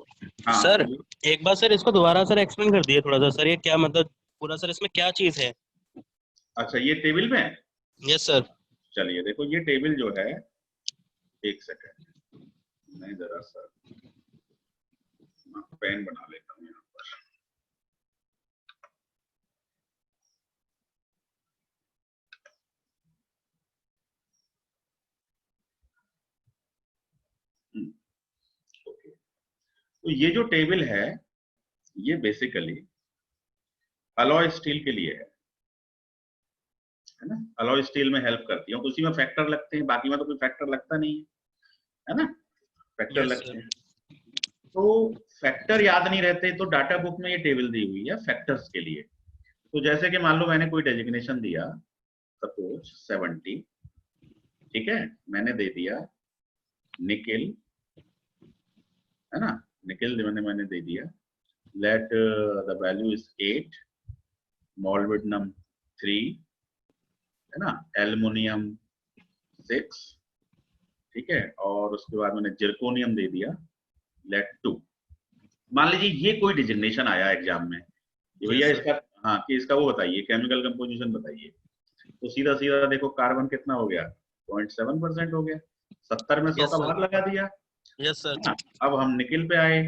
हाँ सर एक बार सर इसको दोबारा सर एक्सप्लेन कर दिए थोड़ा सा सर, ये क्या मतलब पूरा सर इसमें क्या चीज है। अच्छा ये टेबल में, यस सर। चलिए देखो ये टेबल जो है, एक सेकंड मैं जरा सा पेन बना लेता हूँ यहाँ पर। ओके, तो ये जो टेबल है ये बेसिकली अलॉय स्टील के लिए है, है ना, अलॉय स्टील में हेल्प करती है, उसी में फैक्टर लगते हैं, बाकी में तो कोई फैक्टर लगता नहीं है ना, फैक्टर Yes, लगते sir. हैं। तो फैक्टर याद नहीं रहते तो डाटा बुक में ये टेबल दी हुई है फैक्टर्स के लिए। तो जैसे कि मान लो मैंने कोई डेजिग्नेशन दिया, सपोज 70, ठीक है, मैंने दे दिया निकिल, है ना, निकिल मैंने दे दिया, लेट द वैल्यू इज 8, मोल्बिडिनम 3, है ना, एल्युमिनियम 6, ठीक है, और उसके बाद मैंने जिरकोनियम दे दिया, लेट 2। मान लीजिए ये कोई डिजिग्नेशन आया एग्जाम में, ये भैया Yes, sir. इसका, हाँ, कि इसका वो बताइए, केमिकल कंपोजिशन बताइए, तो सीधा सीधा देखो कार्बन कितना हो गया, 0.7% हो गया, 70 में 100 Yes, का sir. भाग लगा दिया, Yes, sir. है ना। अब हम निकिल पे आए,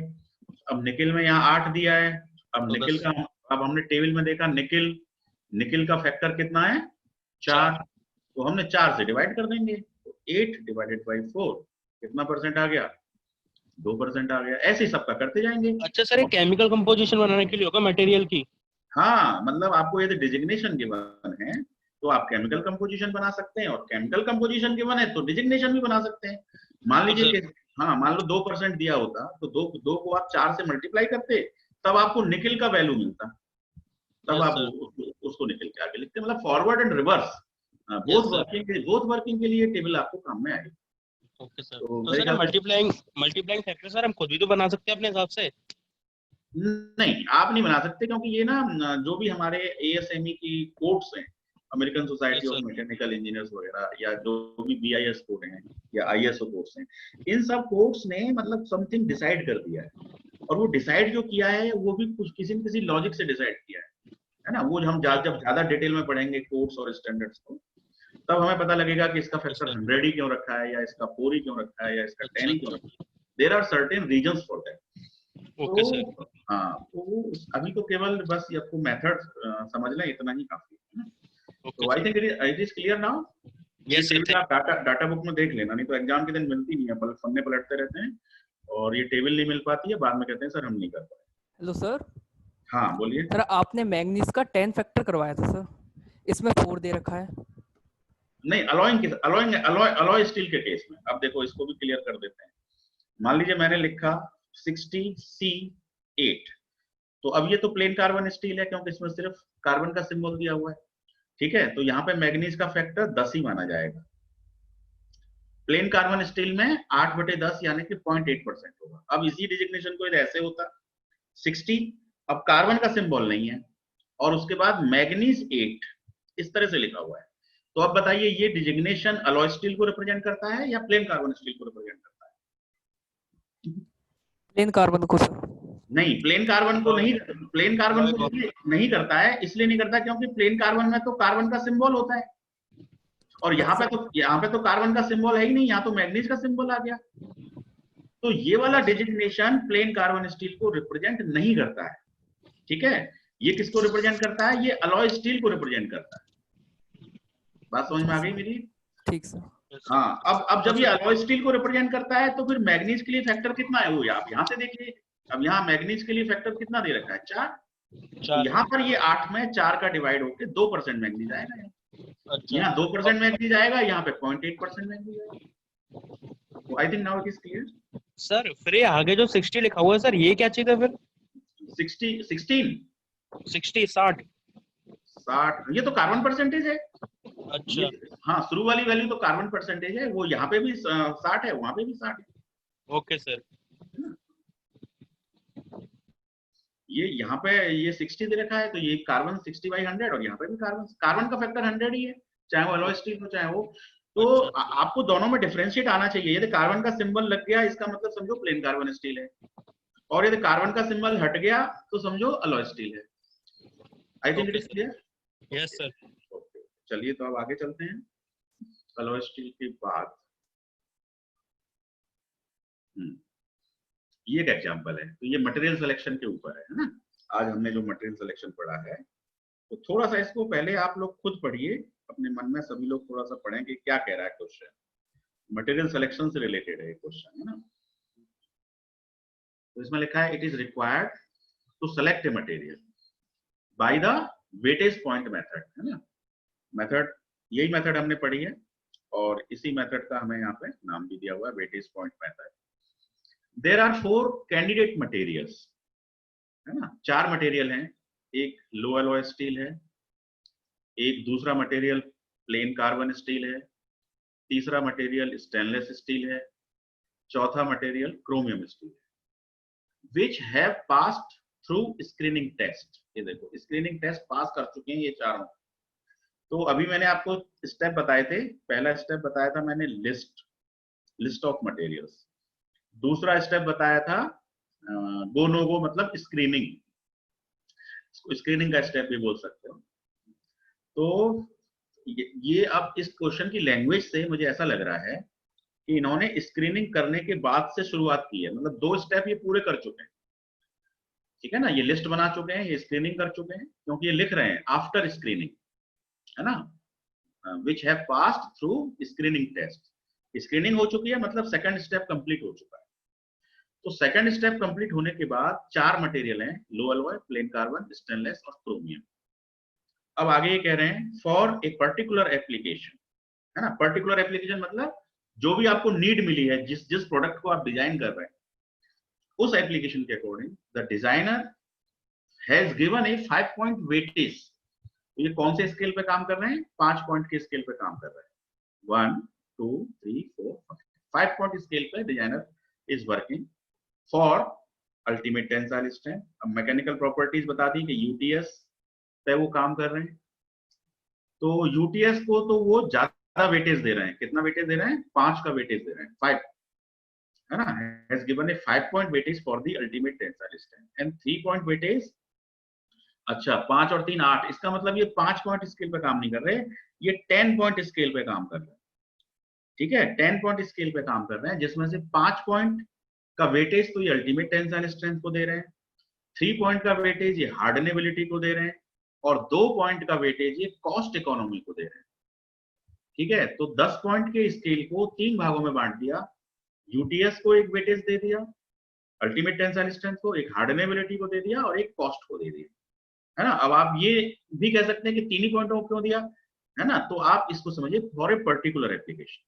अब निकिल में यहाँ 8 दिया है, अब तो निकिल 10 का, अब हमने टेबल में देखा निकिल, निकिल का फैक्टर कितना है, 4, चार। तो हमने 4 से डिवाइड कर देंगे, तो 8 डिवाइडेड बाई 4 कितना परसेंट आ गया, 2% आ गया। ऐसे ही सबका करते जाएंगे। अच्छा सर, ये केमिकल कंपोजिशन बनाने के लिए होगा मटेरियल की? हाँ, मतलब आपको यदि डिजिग्नेशन गिवन है तो आप केमिकल कंपोजिशन बना सकते हैं, और केमिकल कंपोजिशन गिवन है तो डिजिग्नेशन भी बना सकते हैं। मान बिल्कुल लीजिए सर। कि हाँ, मान लो 2% दिया होता तो दो को आप 4 से मल्टीप्लाई करते, तब आपको निकिल का वैल्यू मिलता, तब Yes, आप sir. उसको निकल के आगे लिखते, मतलब forward and reverse Yes, sir. Both working के लिए टेबल आपको काम में आएगी। Okay sir. तो तो मेरे सर ख्याल से मल्टीप्लाइंग फैक्टर सर हम खुद भी तो बना सकते हैं अपने हिसाब से? नहीं, आप नहीं बना सकते, क्योंकि ये ना जो भी हमारे ASME की कोड्स हैं, American society Yes, of sir. Mechanical engineers वगैरह, या जो भी BIS कोड हैं या ISO कोड्स हैं, इन सब कोड्स ने मतलब समथिंग डिसाइड कर दिया है, और वो डिसाइड जो किया है वो भी कुछ किसी न किसी लॉजिक से डिसाइड किया है ना। वो हम जब ज्यादा डिटेल में पढ़ेंगे कोड्स और स्टैंडर्ड्स को, तब हमें पता लगेगा कि इसका फैक्टर sir. 100 ही क्यों रखा है, या इसका 4 ही क्यों रखा है, या इसका 10 ही क्यों अच्छा। रखा है। There are certain reasons for that. Okay sir. तो हाँ, तो अभी तो केवल बस ये आपको मेथड समझना, इतना ही काफी है ना। ओके तो I sir. Think it is clear now. ये यस सर। टेबल आप डाटा बुक में देख लेना, नहीं तो एग्जाम के दिन मिलती नहीं है, पन्ने पलटते रहते हैं और ये टेबल नहीं मिल पाती है, बाद में कहते हैं सर हम नहीं कर पाए। Hello sir. हाँ बोलिए। सर आपने मैग्नीज का 10 फैक्टर करवाया था सर, इसमें 4 दे रखा है। नहीं, अलॉय स्टील के केस में अब देखो, इसको भी क्लियर कर देते हैं। मान लीजिए मैंने लिखा 60C8, तो अब ये तो प्लेन कार्बन स्टील है, क्योंकि इसमें सिर्फ कार्बन का सिंबल दिया हुआ है, ठीक है, तो यहाँ पे मैग्नीज का फैक्टर 10 ही माना जाएगा। प्लेन कार्बन स्टील में 8/10 यानी कि 0.8% होगा। अब इसी डिजिग्नेशन को ऐसे होता 60, अब कार्बन का सिंबल नहीं है, और उसके बाद मैग्नीज 8 इस तरह से लिखा हुआ है। तो अब बताइए, ये डिजिग्नेशन अलॉय स्टील को रिप्रेजेंट करता है या प्लेन कार्बन स्टील को रिप्रेजेंट करता है? प्लेन कार्बन को सर। नहीं, प्लेन कार्बन को नहीं, प्लेन कार्बन को नहीं करता है, इसलिए नहीं करता क्योंकि प्लेन कार्बन में तो कार्बन का सिंबल होता है, और यहाँ पे तो कार्बन का सिंबल है ही नहीं, यहाँ तो मैग्नीज का सिंबल आ गया। तो ये वाला डिजिग्नेशन प्लेन कार्बन स्टील को रिप्रेजेंट नहीं करता है, ठीक है। ये किसको रिप्रेजेंट करता है, ये अलॉय स्टील को रिप्रेजेंट करता है। बात समझ में आ गई मेरी? ठीक सर। हाँ, अब जब ये अलॉय स्टील को रिप्रेजेंट करता है तो फिर मैग्नीज के लिए फैक्टर कितना है, वो आप यहाँ से देखिए। अब यहाँ मैग्नीज के लिए फैक्टर कितना दे रखा है, 4। तो यहाँ पर ये 8 में 4 का डिवाइड होकर 2% मैग्नीज आएगा। अच्छा। यहाँ 2% मैग्नीज आएगा, यहाँ पे 0.8% मैग्नीज आएगा। तो I think now it is clear. Sir फिर ये आगे जो 60 लिखा हुआ है सर, ये क्या चीज है फिर? 16 60 60 ये तो कार्बन परसेंटेज है। अच्छा। हाँ, शुरू वाली वैल्यू तो कार्बन परसेंटेज है, वो यहाँ पे भी 60 है, वहां पे भी 60 है। Okay sir. ये यहाँ पे ये 60 दे रखा है, तो ये कार्बन 60/100, और यहाँ पे भी कार्बन का फैक्टर 100 ही है, चाहे वो अलॉय स्टील हो चाहे वो। तो आपको दोनों में डिफरेंशिएट आना चाहिए। यदि कार्बन का सिंबल लग गया, इसका मतलब समझो प्लेन कार्बन स्टील है, और यदि कार्बन का सिंबल हट गया तो समझो अलॉय स्टील है। I think it is clear. Yes sir. चलिए, तो अब आगे चलते हैं। अलॉय स्टील के बाद ये एक एग्जांपल है, तो ये मटेरियल सिलेक्शन के ऊपर है ना। आज हमने जो मटेरियल सिलेक्शन पढ़ा है, तो थोड़ा सा इसको पहले आप लोग खुद पढ़िए अपने मन में, सभी लोग थोड़ा सा पढ़ें कि क्या कह रहा है क्वेश्चन। मटेरियल सिलेक्शन से रिलेटेड है क्वेश्चन, है ना। तो इसमें लिखा है, it is required to select a material by the weightage point method, है ना। मेथड यही मेथड हमने पढ़ी है और इसी मेथड का हमें यहाँ पे नाम भी दिया हुआ है weightage point method. There are 4 candidate materials, है ना, 4 मटेरियल हैं। एक लो एलॉय स्टील है, एक दूसरा मटेरियल प्लेन कार्बन स्टील है, तीसरा मटेरियल स्टेनलेस स्टील है, चौथा मटेरियल क्रोमियम स्टील है। Which have passed through screening test. ये देखो स्क्रीनिंग टेस्ट पास कर चुके हैं ये चारों। तो अभी मैंने आपको स्टेप बताए थे, पहला स्टेप बताया था मैंने लिस्ट ऑफ मटेरियल्स, दूसरा स्टेप बताया था गो नो गो मतलब स्क्रीनिंग, स्क्रीनिंग का स्टेप भी बोल सकते हो। तो ये अब इस क्वेश्चन की लैंग्वेज से मुझे ऐसा लग रहा है कि इन्होंने स्क्रीनिंग करने के बाद से शुरुआत की है, मतलब 2 स्टेप ये पूरे कर चुके हैं, ठीक है ना। ये लिस्ट बना चुके हैं, ये स्क्रीनिंग कर चुके हैं, क्योंकि ये लिख रहे हैं आफ्टर स्क्रीनिंग, है ना, which have passed through screening test. Screening हो चुकी है मतलब सेकंड स्टेप कंप्लीट हो चुका है। तो सेकंड स्टेप कंप्लीट होने के बाद 4 मटेरियल हैं, लो एलॉय, प्लेन कार्बन, स्टेनलेस और क्रोमियम। अब आगे ये कह रहे हैं फॉर ए पर्टिकुलर एप्लीकेशन, है ना। पर्टिकुलर एप्लीकेशन मतलब जो भी आपको नीड मिली है, जिस प्रोडक्ट को आप डिजाइन कर रहे हैं, उस एप्लीकेशन के according the designer has given A 5 point weightage. ये कौन से स्केल पे काम कर रहे हैं? 5 पॉइंट के स्केल पे काम कर रहे हैं। 1 2 3 4 5 पॉइंट स्केल पे designer is working for ultimate tensile strength. अब मैकेनिकल प्रॉपर्टीज बता दी कि यूटीएस पे वो काम कर रहे हैं। तो यूटीएस को तो वो ज्यादा वेटेज दे रहे हैं। कितना वेटेज दे रहे हैं? 5 का वेटेज दे रहे हैं, 5, है ना। Has given A 5 point weightage for the ultimate tensile strength and 3 point weightage. अच्छा, 5 और 3 8, इसका मतलब ये 5 पॉइंट स्केल पे काम नहीं कर रहे, ये 10 पॉइंट स्केल पे काम कर रहे हैं, ठीक है। 10 पॉइंट स्केल पे काम कर रहे हैं, जिसमें से 5 पॉइंट का वेटेज तो ये अल्टीमेट टेंसाइल स्ट्रेंथ को दे रहे हैं, 3 पॉइंट का वेटेज ये हार्डनेबिलिटी को दे रहे हैं, और 2 पॉइंट का वेटेज ये कॉस्ट इकोनॉमी को दे रहे हैं, ठीक है। तो 10 पॉइंट के स्केल को 3 भागों में बांट दिया। यूटीएस को एक वेटेज दे दिया, अल्टीमेट टेंसाइल स्ट्रेंथ को, एक हार्डनेबिलिटी को दे दिया और एक कॉस्ट को दे दिया, है ना। अब आप ये भी कह सकते हैं कि 3 ही पॉइंटों को क्यों दिया, है ना। तो आप इसको समझिए फॉर ए पर्टिकुलर एप्लीकेशन,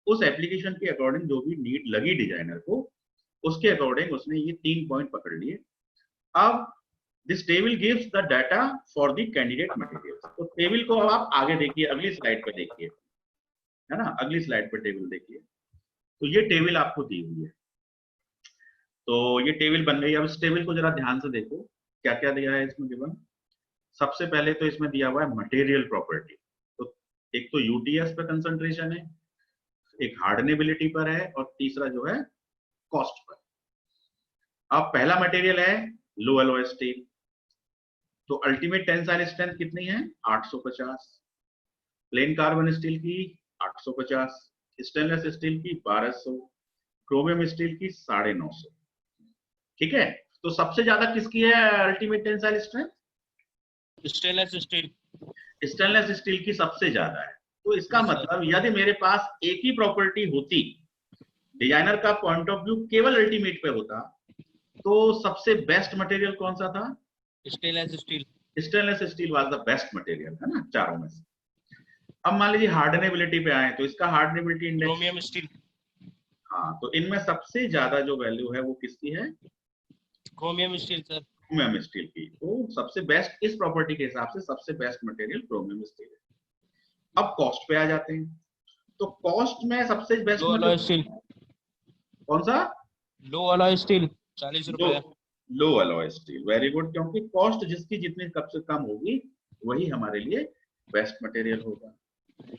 उस एप्लीकेशन के अकॉर्डिंग जो भी नीड लगी डिजाइनर को, उसके अकॉर्डिंग उसने ये 3 पॉइंट पकड़ लिए। अब this table gives the data for the candidate materials. तो टेबल को अब आप आगे देखिए, अगली स्लाइड पर देखिए, है ना, अगली स्लाइड पर टेबल देखिए। तो ये टेबल आपको दी हुई है, तो ये टेबल बन गई। अब इस टेबल को जरा ध्यान से देखो, क्या क्या दिया है इसमें गिवन। सबसे पहले तो इसमें दिया हुआ है मटेरियल प्रॉपर्टी। तो एक तो यूटीएस पे कंसंट्रेशन है, एक हार्डनेबिलिटी पर है, और तीसरा जो है कॉस्ट पर। अब पहला मटेरियल है लो एलॉय स्टील, तो अल्टीमेट टेंसाइल स्ट्रेंथ कितनी है? 850। प्लेन कार्बन स्टील की 850, स्टेनलेस स्टील की 1200, क्रोमियम स्टील की 950, ठीक है। तो सबसे ज्यादा किसकी है ultimate tensile strength? Stainless steel. Stainless steel की सबसे ज्यादा है। तो इसका Yes, sir. मतलब यदि मेरे पास एक ही प्रॉपर्टी होती, डिजाइनर का पॉइंट ऑफ व्यू केवल अल्टीमेट पे होता, तो सबसे बेस्ट मटेरियल कौन सा था? Stainless steel. Stainless steel was the best material, है ना, चारों में से। अब मान लीजिए हार्डनेबिलिटी पे आए, तो इसका हार्डनेबिलिटी इंडेक्स, क्रोमियम स्टील। हाँ, तो इनमें सबसे ज्यादा जो वैल्यू है वो किसकी है? Chromium steel sir. Chromium steel की। तो सबसे बेस्ट इस प्रॉपर्टी के हिसाब से सबसे बेस्ट मटेरियल क्रोमियम स्टील है। अब कॉस्ट पे आ जाते हैं, तो कॉस्ट में सबसे बेस्ट लो अलॉय स्टील। कौन सा? लो अलॉय स्टील 40 रुपए। लो अलॉय स्टील, वेरी गुड, क्योंकि कॉस्ट जिसकी जितनी कम से कम होगी वही हमारे लिए बेस्ट मटेरियल होगा,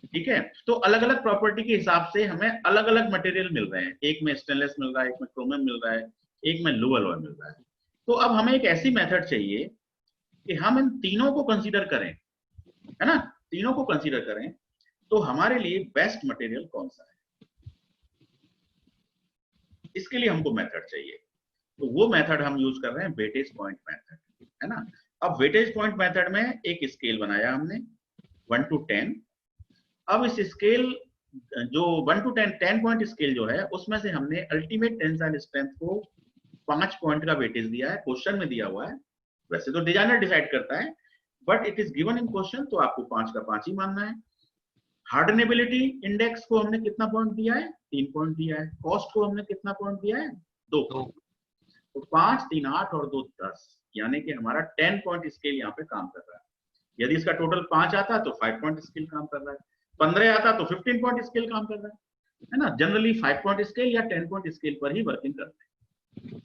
ठीक है। तो अलग अलग प्रॉपर्टी के हिसाब से हमें अलग अलग मटेरियल मिल रहे हैं, एक में स्टेनलेस मिल रहा है, एक में क्रोमियम मिल रहा है, एक में लो अलॉय मिल रहा है। तो अब हमें एक ऐसी मेथड चाहिए कि हम इन तीनों को कंसीडर करें, है ना, तीनों को कंसीडर करें, तो हमारे लिए बेस्ट मटेरियल कौन सा है, इसके लिए हमको मेथड चाहिए। तो वो मेथड हम यूज कर रहे हैं वेटेज पॉइंट मेथड, है ना। अब वेटेज पॉइंट मेथड में एक स्केल बनाया हमने 1 to 10। अब इस स्केल जो 1 to 10 पॉइंट स्केल जो है, उसमें से हमने अल्टीमेट टेंसाइल स्ट्रेंथ को 5 पॉइंट का वेटेज दिया है, क्वेश्चन में दिया हुआ है। वैसे तो डिजाइनर डिसाइड करता है, but it is given in question, तो आपको 5 का 5 ही मानना है। हार्डनेबिलिटी इंडेक्स को हमने कितना पॉइंट दिया है? 3 पॉइंट दिया है। कॉस्ट को हमने कितना पॉइंट दिया है? 2। तो 5, 3, 8 और 2, 10, यानी कि हमारा 10 पॉइंट स्केल यहाँ पे काम कर रहा है। यदि इसका टोटल 5 आता तो 5 पॉइंट स्केल काम कर रहा है, 15 आता तो 15 पॉइंट स्केल काम कर रहा है ना। जनरली 5 पॉइंट स्केल या 10 पॉइंट स्केल पर ही वर्किंग करते हैं।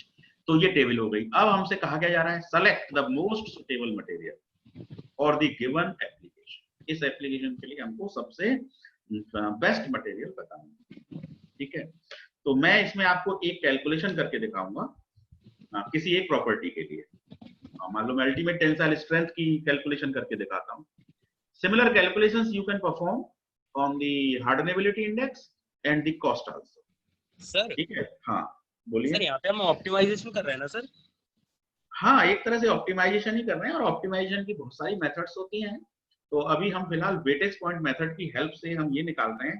तो ये टेबल हो गई। अब हमसे कहा क्या जा रहा है? Select the most suitable material और द गिवन एप्लीकेशन। इस एप्लीकेशन के लिए हमको सबसे बेस्ट मटेरियल बताना, ठीक है। तो मैं इसमें आपको एक कैलकुलेशन करके दिखाऊंगा किसी एक प्रॉपर्टी के लिए। मान लो मैं अल्टीमेट टेंसाइल स्ट्रेंथ की कैलकुलेशन करके दिखाता हूं। Similar calculations you can perform on the hardenability index and the cost also. Sir ठीक है, हाँ बोलिए। सर यहाँ पे हम ऑप्टिमाइजेशन कर रहे हैं ना सर? हाँ, एक तरह से ऑप्टिमाइजेशन ही कर रहे हैं, और ऑप्टिमाइजेशन की बहुत सारी मेथड्स होती हैं। तो अभी हम फिलहाल वेटेज पॉइंट मेथड की हेल्प से हम ये निकाल रहे हैं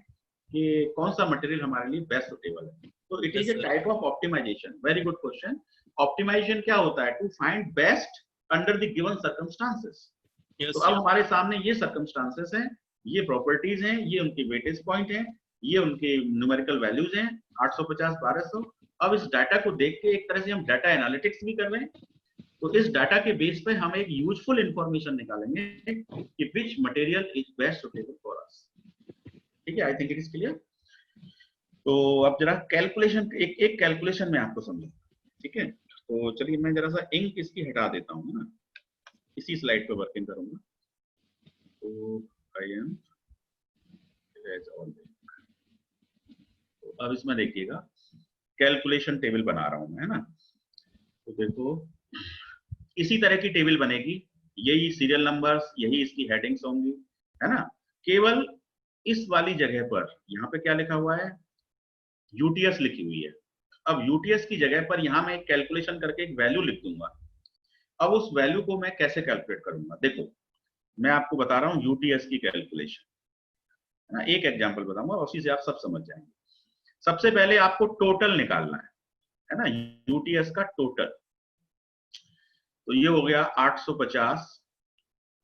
कि कौन सा मटेरियल हमारे लिए बेस्ट सुटेबल है। तो it is a type of optimization. Very good question. Optimization क्या होता है? To find best under the given circumstances. तो अब हमारे सामने ये सर्कमस्टांसेस हैं, ये प्रॉपर्टीज हैं, ये उनकी वेटेज पॉइंट हैं, ये उनके न्यूमेरिकल वैल्यूज हैं 850, 1200। अब इस डाटा को देख के एक तरह से हम डाटा एनालिटिक्स भी कर रहे हैं। तो इस डाटा के बेस पे हम एक यूजफुल इंफॉर्मेशन निकालेंगे कि विच material is best suitable for us. ठीक है, I think it is clear. तो अब जरा कैलकुलेशन, एक कैलकुलेशन में आपको समझाऊं, ठीक है। तो चलिए मैं जरा सा इंक इसकी हटा देता हूँ ना, इसी स्लाइड पे वर्किंग करूंगा। तो आई एम तो अब इसमें देखिएगा कैलकुलेशन टेबल बना रहा हूं मैं, है ना। तो देखो इसी तरह की टेबल बनेगी, यही सीरियल नंबर्स, यही इसकी हेडिंग्स होंगी, है ना। केवल इस वाली जगह पर यहाँ पे क्या लिखा हुआ है? यूटीएस लिखी हुई है। अब यूटीएस की जगह पर यहाँ मैं एक कैलकुलेशन करके एक वैल्यू लिख दूंगा। अब उस वैल्यू को मैं कैसे कैलकुलेट करूंगा? देखो मैं आपको बता रहा हूँ यूटीएस की कैलकुलेशन, है ना। एक एग्जांपल बताऊंगा, उसी से आप सब समझ जाएंगे। सबसे पहले आपको टोटल निकालना है ना, यूटीएस का टोटल। तो ये हो गया 850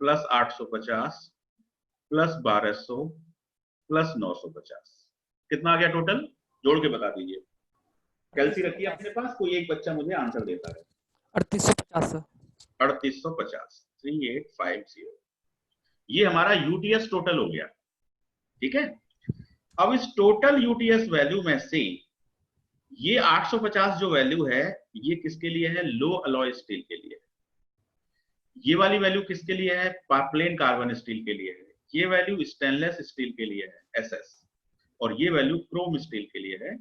प्लस 850 प्लस 1200 प्लस 950। कितना आ गया टोटल? जोड़ के बता दीजिए। कैलसी रखिए अपने पास, कोई एक बच्चा मुझे आंसर देता है। 3850 सर। 3850, 3850। ये हमारा यूटीएस टोटल हो गया, ठीक है। अब इस टोटल यूटीएस वैल्यू में से ये 850 जो वैल्यू है, ये किसके लिए है? लो अलॉय स्टील के लिए। ये वाली वैल्यू किसके लिए है? प्लेन कार्बन स्टील के लिए है। ये वैल्यू स्टेनलेस स्टील के लिए है, एसएस, और ये वैल्यू क्रोम स्टील के लिए है,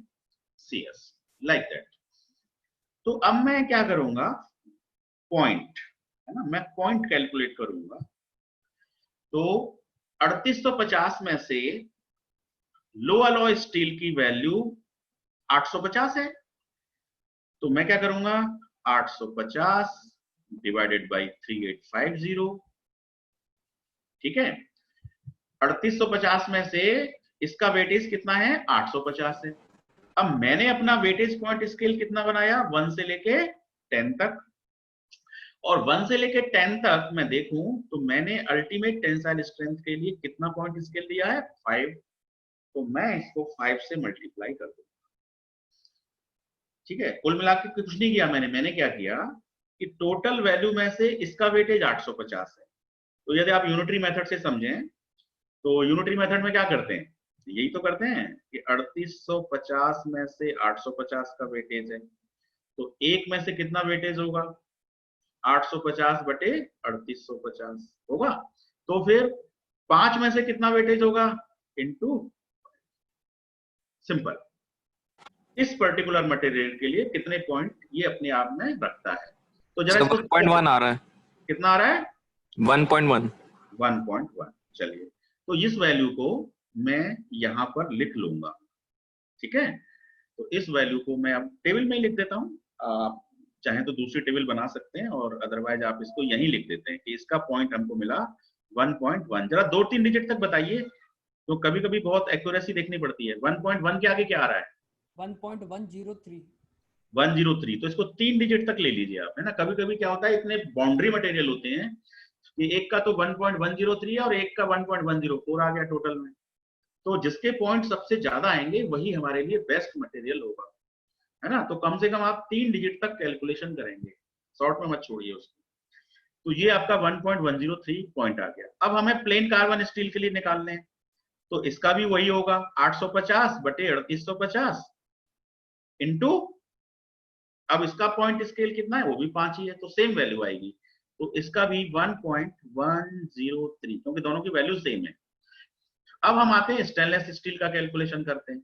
सीएस, लाइक दैट। तो अब मैं क्या करूंगा? पॉइंट, है ना, मैं पॉइंट कैलकुलेट करूंगा। तो 3850 में से लो अलॉय स्टील की वैल्यू 850 है, तो मैं क्या करूंगा? 850 डिवाइडेड बाई 3850, ठीक है। 3850 में से इसका वेटेज कितना है? 850 है। अब मैंने अपना वेटेज पॉइंट स्केल कितना बनाया? 1 से लेके 10 तक। और 1 से लेके 10 तक मैं देखूं तो मैंने अल्टीमेट टेंसाइल स्ट्रेंथ के लिए कितना पॉइंट स्केल दिया है? 5। तो मैं इसको 5 से मल्टीप्लाई कर दूंगा, ठीक है। कुल मिला के कुछ नहीं किया मैंने क्या किया कि टोटल वैल्यू में से इसका वेटेज 850 है। तो यदि आप यूनिटरी मेथड से समझें, तो यूनिटरी मेथड में क्या करते हैं? यही तो करते हैं कि 3850 में से 850 का वेटेज है, तो एक में से कितना वेटेज होगा? 850 बटे 3850 होगा। तो फिर 5 में से कितना वेटेज होगा? Into, simple. इस पर्टिकुलर मटेरियल के लिए कितने पॉइंट ये अपने आप में रखता है। तो जरा 1.1 आ रहा है। कितना आ रहा है? 1.1। 1.1। चलिए, तो इस वैल्यू को मैं यहां पर लिख लूंगा, ठीक है। तो इस वैल्यू को मैं अब टेबल में ही लिख देता हूं। आप चाहे तो दूसरी टेबल बना सकते हैं, और अदरवाइज आप इसको यहीं लिख देते हैं कि इसका पॉइंट हमको मिला 1.1। जरा 2-3 डिजिट तक बताइए, तो कभी कभी बहुत एक्यूरेसी देखनी पड़ती है। 1.1 के आगे क्या आ रहा है? 1.103। 103। तो इसको 3 डिजिट तक ले लीजिए आप, है ना। कभी कभी क्या होता है, इतने बाउंड्री मटेरियल होते हैं कि एक का तो 1.103 है और एक का 1.104 आ गया टोटल में, तो जिसके पॉइंट सबसे ज्यादा आएंगे वही हमारे लिए बेस्ट मटेरियल होगा, है ना। तो कम से कम आप 3 डिजिट तक कैलकुलेशन करेंगे, शॉर्ट में मत छोड़िए उसको। तो ये आपका 1.103 पॉइंट आ गया। अब हमें प्लेन कार्बन स्टील के लिए निकालने हैं, तो इसका भी वही होगा 850 बटे 3850 इंटू, अब इसका पॉइंट स्केल कितना है, वो भी 5 ही है, तो सेम वैल्यू आएगी। तो इसका भी 1.103, क्योंकि दोनों की वैल्यू सेम है। अब हम आते हैं स्टेनलेस स्टील का कैलकुलेशन करते हैं।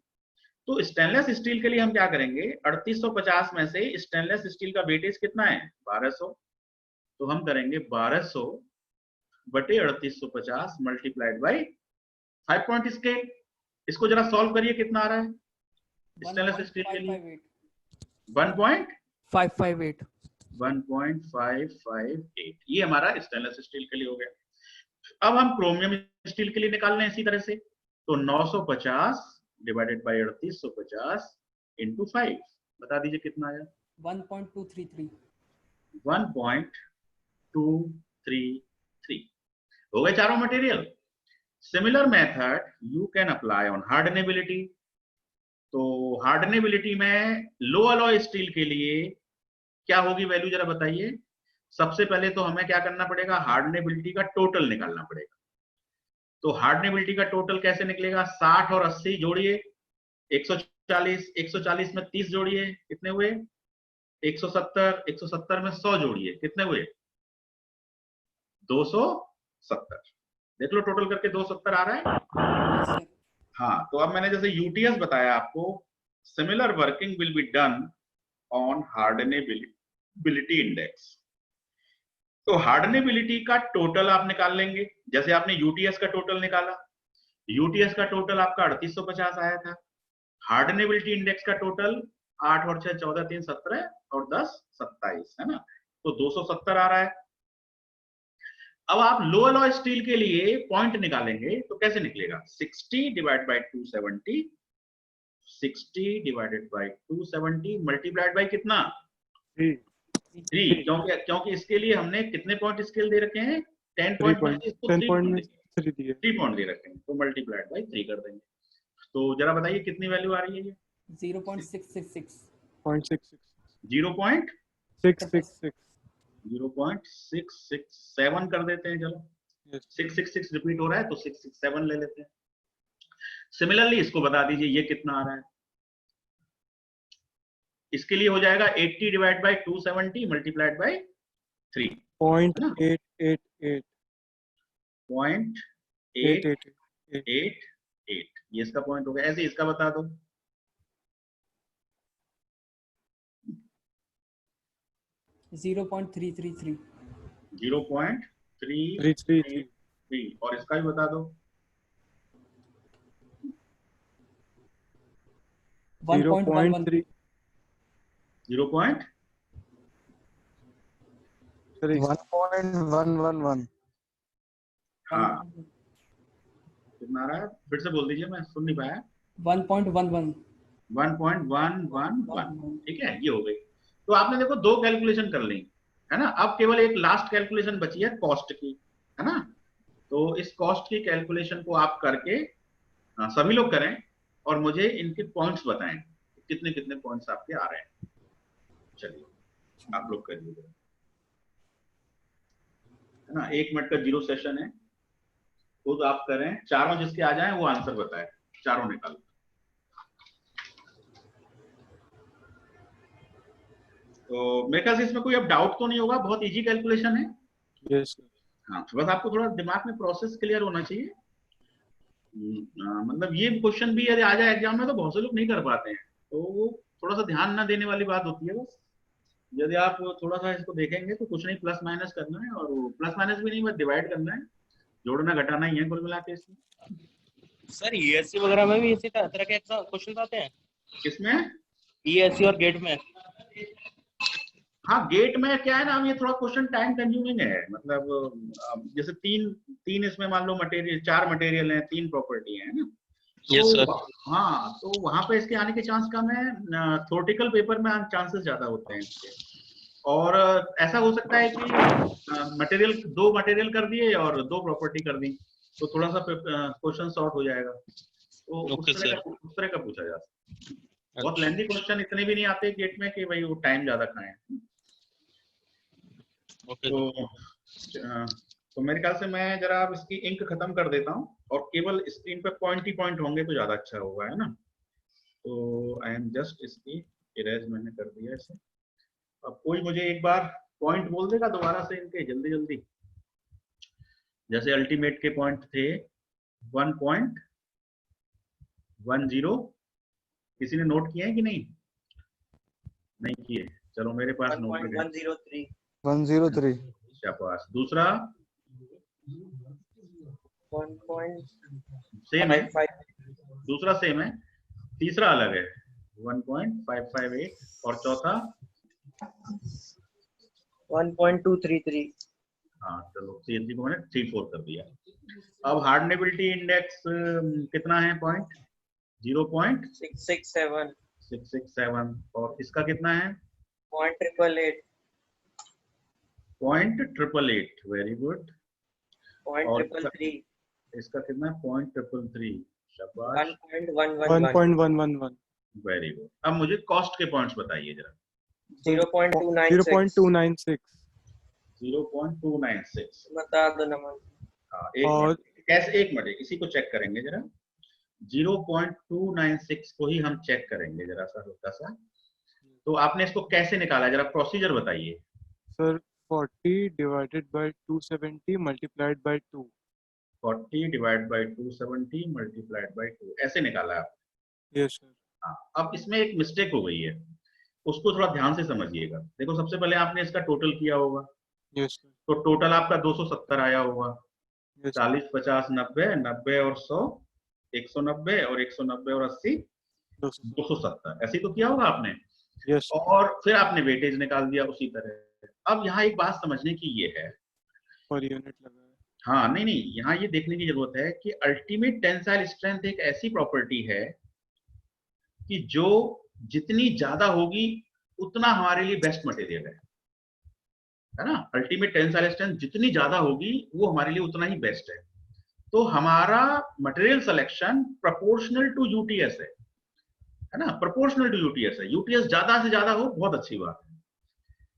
तो स्टेनलेस स्टील के लिए हम क्या करेंगे, 3850 में से स्टेनलेस स्टील का वेटेज कितना है, 1200। तो हम करेंगे 1200 बटे 3850 मल्टीप्लाइड बाई 5 पॉइंट स्केल। इसको जरा सॉल्व करिए, कितना आ रहा है स्टेनलेस स्टील के लिए, 558 1.558, ये हमारा स्टेनलेस स्टील के लिए हो गया। अब हम क्रोमियम स्टील के लिए निकाल रहे हैं इसी तरह से, तो 950 डिवाइडेड बाई 3850 इंटू 5, बता दीजिए कितना आया, 1.233 1.233 हो गए चारों material. Similar method you can apply on hardenability. तो हार्डनेबिलिटी में लो अलॉय स्टील के लिए क्या होगी वैल्यू, जरा बताइए। सबसे पहले तो हमें क्या करना पड़ेगा, हार्डनेबिलिटी का टोटल निकालना पड़ेगा। तो हार्डनेबिलिटी का टोटल कैसे निकलेगा, 60 और 80 जोड़िए 140, 140 में 30 जोड़िए कितने हुए 170, 170 में 100 जोड़िए कितने हुए 270। देख लो टोटल करके 270 आ रहा है। हाँ, तो अब मैंने जैसे यूटीएस बताया आपको, similar working will be done on hardenability index. तो हार्डनेबिलिटी का टोटल आप निकाल लेंगे, जैसे आपने यूटीएस का टोटल निकाला, यूटीएस का टोटल आपका 3850 आया था, हार्डनेबिलिटी इंडेक्स का टोटल 8 और 6 14 3 17 और 10 27 है ना, तो 270 आ रहा है। अब आप लो अलॉय स्टील के लिए पॉइंट निकालेंगे तो कैसे निकलेगा, 60 divide by 270, 60 divided by 270 multiplied by कितना 3, क्योंकि इसके लिए हमने कितने पॉइंट स्केल दे रखे हैं 10 पॉइंट में से इसको 3 पॉइंट दे रखे हैं, तो मल्टीप्लाइड बाई 3 कर देंगे। तो जरा बताइए कितनी वैल्यू आ रही है ये 0.666 0.667 कर देते हैं, चलो 666 रिपीट हो रहा है तो 667 ले लेते हैं। सिमिलरली इसको बता दीजिए ये कितना आ रहा है, इसके लिए हो जाएगा 80 डिवाइड बाई 270 मल्टीप्लाइड बाई 3 0.888, ये इसका पॉइंट हो गया। ऐसे इसका बता दो, .333 और इसका भी बता दो 1.11 1.111 हाँ कितना आ रहा है, फिर से बोल दीजिए मैं सुन नहीं पाया। 1.11 1.111, ठीक है, ये हो गई। तो आपने देखो 2 कैलकुलेशन कर ली है ना, अब केवल एक लास्ट कैलकुलेशन बची है कॉस्ट की, है ना। तो इस कॉस्ट की कैलकुलेशन को आप करके सभी लोग करें और मुझे इनके पॉइंट्स बताएं कितने कितने पॉइंट्स आपके आ रहे हैं। चलिए आप लोग करिए, है ना, 1 मिनट का 0 सेशन है, खुद आप करें, चारों जिसके आ जाएं वो आंसर बताएं, चारों निकालो। तो मेरे ख्याल से इसमें कोई अब डाउट तो नहीं होगा, बहुत इजी कैलकुलेशन है। यस हाँ, बस आपको थोड़ा दिमाग में प्रोसेस क्लियर होना चाहिए। मतलब ये क्वेश्चन भी यदि आ जाए एग्जाम में तो बहुत से लोग नहीं कर पाते हैं, तो वो थोड़ा सा ध्यान ना देने वाली बात होती है। बस यदि आप थोड़ा सा इसको देखेंगे तो कुछ नहीं, प्लस माइनस करना है, और प्लस माइनस भी नहीं बस डिवाइड करना है, जोड़ना घटाना ही है कुल मिला के इसमें। सर ईएससी वगैरह में भी इसी तरह के क्वेश्चन आते हैं, किसमें, ईएससी और गेट में? हाँ गेट में क्या है ना, अब ये थोड़ा क्वेश्चन टाइम कंज्यूमिंग है, मतलब जैसे तीन इसमें मान लो मटेरियल, 4 मटेरियल हैं, 3 प्रॉपर्टी है ना। Yes sir. हाँ, तो वहां पे इसके आने के चांस कम है, थ्योरेटिकल पेपर में चांसेस ज्यादा होते हैं इसके। और ऐसा हो सकता है कि मटेरियल 2 मटेरियल कर दिए और 2 प्रॉपर्टी कर दी, तो थोड़ा सा क्वेश्चन शॉर्ट हो जाएगा। तो ओके सर। उस तरह का पूछा जा सकता है। बहुत अच्छा, लेंथी क्वेश्चन इतने भी नहीं आते गेट में कि भाई वो टाइम ज्यादा खाएं। ओके तो तो मेरे ख्याल से मैं जरा अब इसकी इंक खत्म कर देता हूँ और केवल स्क्रीन पे पॉइंट ही पॉइंट होंगे तो ज्यादा अच्छा होगा, है ना। तो आई एम जस्ट इसकी इरेज मैंने कर दिया इसे। अब कोई मुझे एक बार पॉइंट बोल देगा दोबारा से इनके, जल्दी जल्दी। जैसे अल्टीमेट के पॉइंट थे 1.10, किसी ने नोट किए हैं कि नहीं? नहीं किए, चलो मेरे पास नोटेड है। 103 शाबाश। दूसरा 1.55 सेम है, दूसरा सेम है, तीसरा अलग है 1.558 और चौथा 1.233 हाँ चलो CNG को मैंने 3-4 कर दिया। अब हार्डनेबिलिटी इंडेक्स कितना है पॉइंट? 667 0.667 और इसका कितना है? 0.888 0.888। Very good. और 0.333 इसका कितना है? 0.333। शाबाश, 1.111 1.111 वेरी गुड। अब मुझे कॉस्ट के पॉइंट्स बताइए जरा। 0.296 0.296 0.296। बता दो नमन। हाँ एक और मिनट, कैसे? एक मिनट, इसी को चेक करेंगे जरा। 0.296 को ही हम चेक करेंगे जरा सा, हल्का सा। तो आपने इसको कैसे निकाला, जरा प्रोसीजर बताइए। Sir 40 divided by 270 multiplied by 2। 40 divide by 270 multiplied by 2, ऐसे निकाला है आपने। Yes sir. हाँ, अब इसमें एक मिस्टेक हो गई है, उसको थोड़ा ध्यान से समझिएगा। देखो सबसे पहले आपने इसका टोटल किया होगा, यस सर। तो टोटल आपका 270 आया होगा। यस 40, 50, 90, 90 और 100, 190 और 190 और 80, 270, ऐसे ही तो किया होगा आपने। यस और फिर आपने वेटेज निकाल दिया उसी तरह। अब यहाँ एक बात समझने की ये है, पर यूनिट लगा है। हाँ नहीं नहीं, यहाँ ये देखने की जरूरत है कि अल्टीमेट टेंसाइल स्ट्रेंथ एक ऐसी प्रॉपर्टी है कि जो जितनी ज्यादा होगी उतना हमारे लिए बेस्ट मटेरियल है ना। अल्टीमेट टेंसाइल स्ट्रेंथ जितनी ज्यादा होगी वो हमारे लिए उतना ही बेस्ट है। तो हमारा material selection proportional to UTS है ना, प्रोपोर्शनल टू यूटीएस है। यूटीएस ज्यादा से ज्यादा हो, बहुत अच्छी बात है।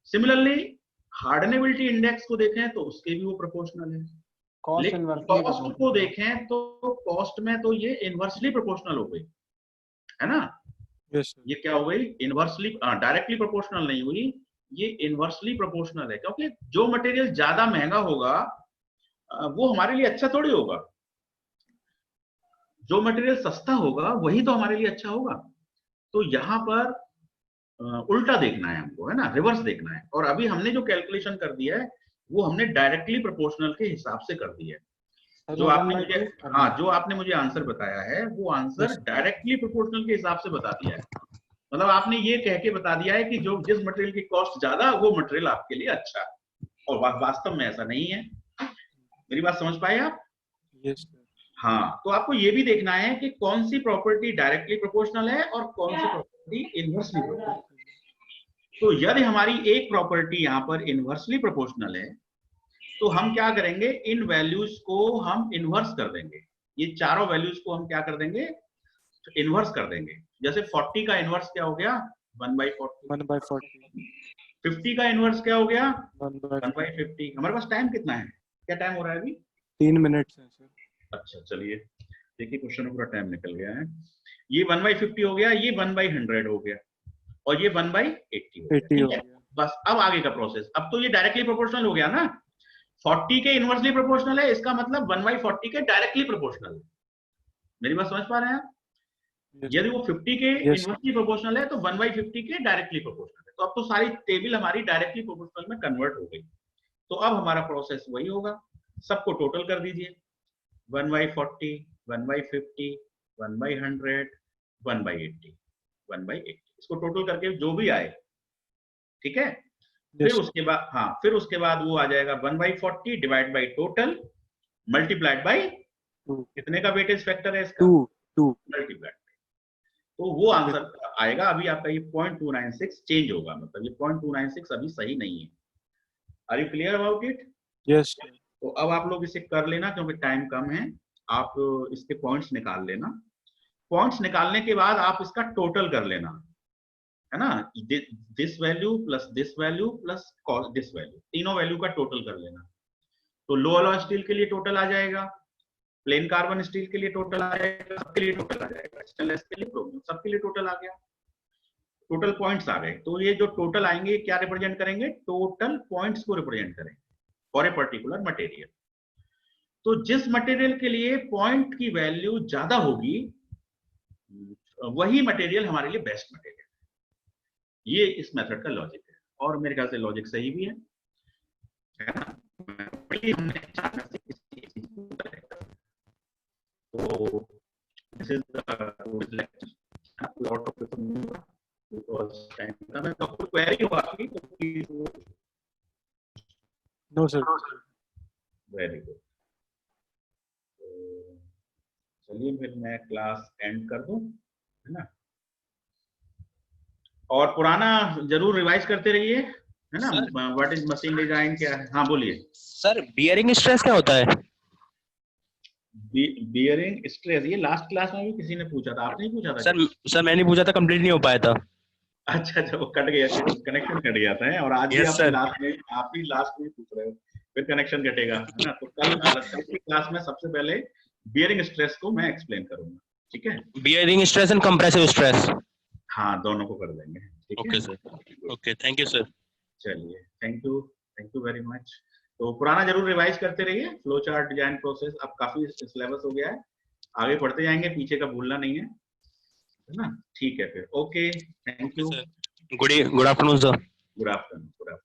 सिमिलरली हार्डनेबिलिटी इंडेक्स को देखें तो उसके भी वो प्रोपोर्शनल है, लेकिन कॉस्ट को देखें तो कॉस्ट में तो ये इनवर्सली प्रोपोर्शनल हो गई, है ना। Yes sir. ये क्या हो गई? इनवर्सली, डायरेक्टली प्रोपोर्शनल नहीं हुई, ये इनवर्सली प्रोपोर्शनल है। क्योंकि जो मटेरियल ज्यादा महंगा होगा वो हमारे लिए अच्छा थोड़ी होगा, जो मटेरियल सस्ता होगा वही तो हमारे लिए अच्छा होगा। तो यहाँ पर उल्टा देखना है हमको, है ना, रिवर्स देखना है। और अभी हमने जो कैलकुलेशन कर दिया है वो हमने डायरेक्टली प्रोपोर्शनल के हिसाब से कर दिया है। जो आपने मुझे, हाँ जो आपने मुझे आंसर बताया है वो आंसर डायरेक्टली प्रोपोर्शनल के हिसाब से बता दिया है। मतलब आपने ये कह के बता दिया है कि जो जिस मटेरियल की कॉस्ट ज्यादा वो मटेरियल आपके लिए अच्छा है, और वास्तव में ऐसा नहीं है। मेरी बात समझ पाए आप? Yes sir. हाँ, तो आपको ये भी देखना है कि कौन सी प्रॉपर्टी डायरेक्टली प्रोपोर्शनल है और कौन सी प्रॉपर्टी इनवर्सली प्रोपोर्शनल। तो यदि हमारी एक प्रॉपर्टी यहाँ पर इनवर्सली प्रोपोर्शनल है तो हम क्या करेंगे, इन वैल्यूज को हम इनवर्स कर देंगे। ये चारों वैल्यूज को हम क्या कर देंगे? इनवर्स कर देंगे। जैसे 40 का इनवर्स क्या हो गया? 1/40। 1/40। 50 का इनवर्स क्या हो गया? 1/50। 1/50। हमारे पास टाइम कितना है? क्या टाइम हो रहा है अभी? 3 मिनट्स है सर। अच्छा चलिए, देखिए क्वेश्चन में पूरा टाइम निकल गया है। ये 1/50 हो गया, ये 1/100 हो गया, और ये 1/80 हो गया। 80 हो ठीक है, गया। बस अब आगे का प्रोसेस। अब तो ये डायरेक्टली प्रोपोर्शनल हो गया ना, 40 के इनवर्सली प्रोपोर्शनल है, इसका मतलब 1/40 के डायरेक्टली प्रोपोर्शनल है। मेरी बात समझ पा रहे हैं आप? यदि वो 50 के इनवर्सली प्रोपोर्शनल है तो 1/50 के डायरेक्टली प्रोपोर्शनल है। तो अब तो सारी टेबल हमारी डायरेक्टली प्रोपोर्शनल में कन्वर्ट हो गई। तो अब हमारा प्रोसेस वही होगा, सबको टोटल कर दीजिए, 1/40, 1/50, 1/100, 1/80, 1/80, इसको टोटल करके जो भी आए, ठीक है। फिर उसके बाद, हाँ फिर उसके बाद वो आ जाएगा 1/40 divide by total multiplied by कितने का वेटेज फैक्टर है इसका? 2 मल्टीप्लाइड। तो वो आंसर आएगा। अभी आपका ये 0.296 चेंज होगा, मतलब ये 0.296 अभी सही नहीं है। Are you clear about it? Yes. तो अब आप लोग इसे कर लेना, क्योंकि टाइम कम है। आप इसके पॉइंट्स निकाल लेना। पॉइंट्स निकालने के बाद आप इसका टोटल कर लेना, है ना, this value plus this value plus this value, तीनों वैल्यू का टोटल कर लेना। तो लो अलॉय स्टील के लिए टोटल आ जाएगा, प्लेन कार्बन स्टील के लिए टोटल आ जाएगा, सबके लिए टोटल आ जाएगा, स्टेनलेस के लिए क्रोमियम, सबके लिए टोटल आ गया, टोटल पॉइंट्स आ गए। तो ये जो टोटल आएंगे क्या रिप्रेजेंट करेंगे, टोटल पॉइंट्स को रिप्रेजेंट करेंगे फॉर ए पर्टिकुलर मटेरियल। तो जिस मटेरियल के लिए पॉइंट की वैल्यू ज्यादा होगी वही मटेरियल हमारे लिए बेस्ट मटेरियल है। ये इस मेथड का लॉजिक है, और मेरे ख्याल से लॉजिक सही भी है ना? हमने तो this is the lot of because time तो कोई query हो आपकी तो please no sir. Very good. चलिए फिर मैं क्लास एंड कर दूं, है ना, और पुराना जरूर रिवाइज करते रहिए, है ना, व्हाट इज मशीन डिजाइन क्या है। हाँ बोलिए सर, बियरिंग स्ट्रेस क्या होता है? बियरिंग स्ट्रेस, ये लास्ट क्लास में भी किसी ने पूछा था, आपने ही पूछा था सर मैंने पूछा था, कंप्लीट नहीं हो पाया था। अच्छा वो कट गया, कनेक्शन कट गया था, और आज भी Yes, sir. आप भी लास्ट में पूछ रहे हो, फिर कनेक्शन कटेगा, है ना। तो कल की क्लास में सबसे पहले बियरिंग स्ट्रेस को मैं एक्सप्लेन करूंगा, ठीक है। Bearing stress and compressive stress. हाँ दोनों को कर देंगे, ठीक है। Okay sir, okay, thank you sir. चलिए थैंक यू वेरी मच। तो पुराना जरूर रिवाइज करते रहिए, फ्लो चार्ट डिजाइन प्रोसेस अब काफी सिलेबस हो गया है, आगे पढ़ते जाएंगे, पीछे का भूलना नहीं है ना। ठीक है फिर, okay, thank you, good afternoon sir. Good afternoon.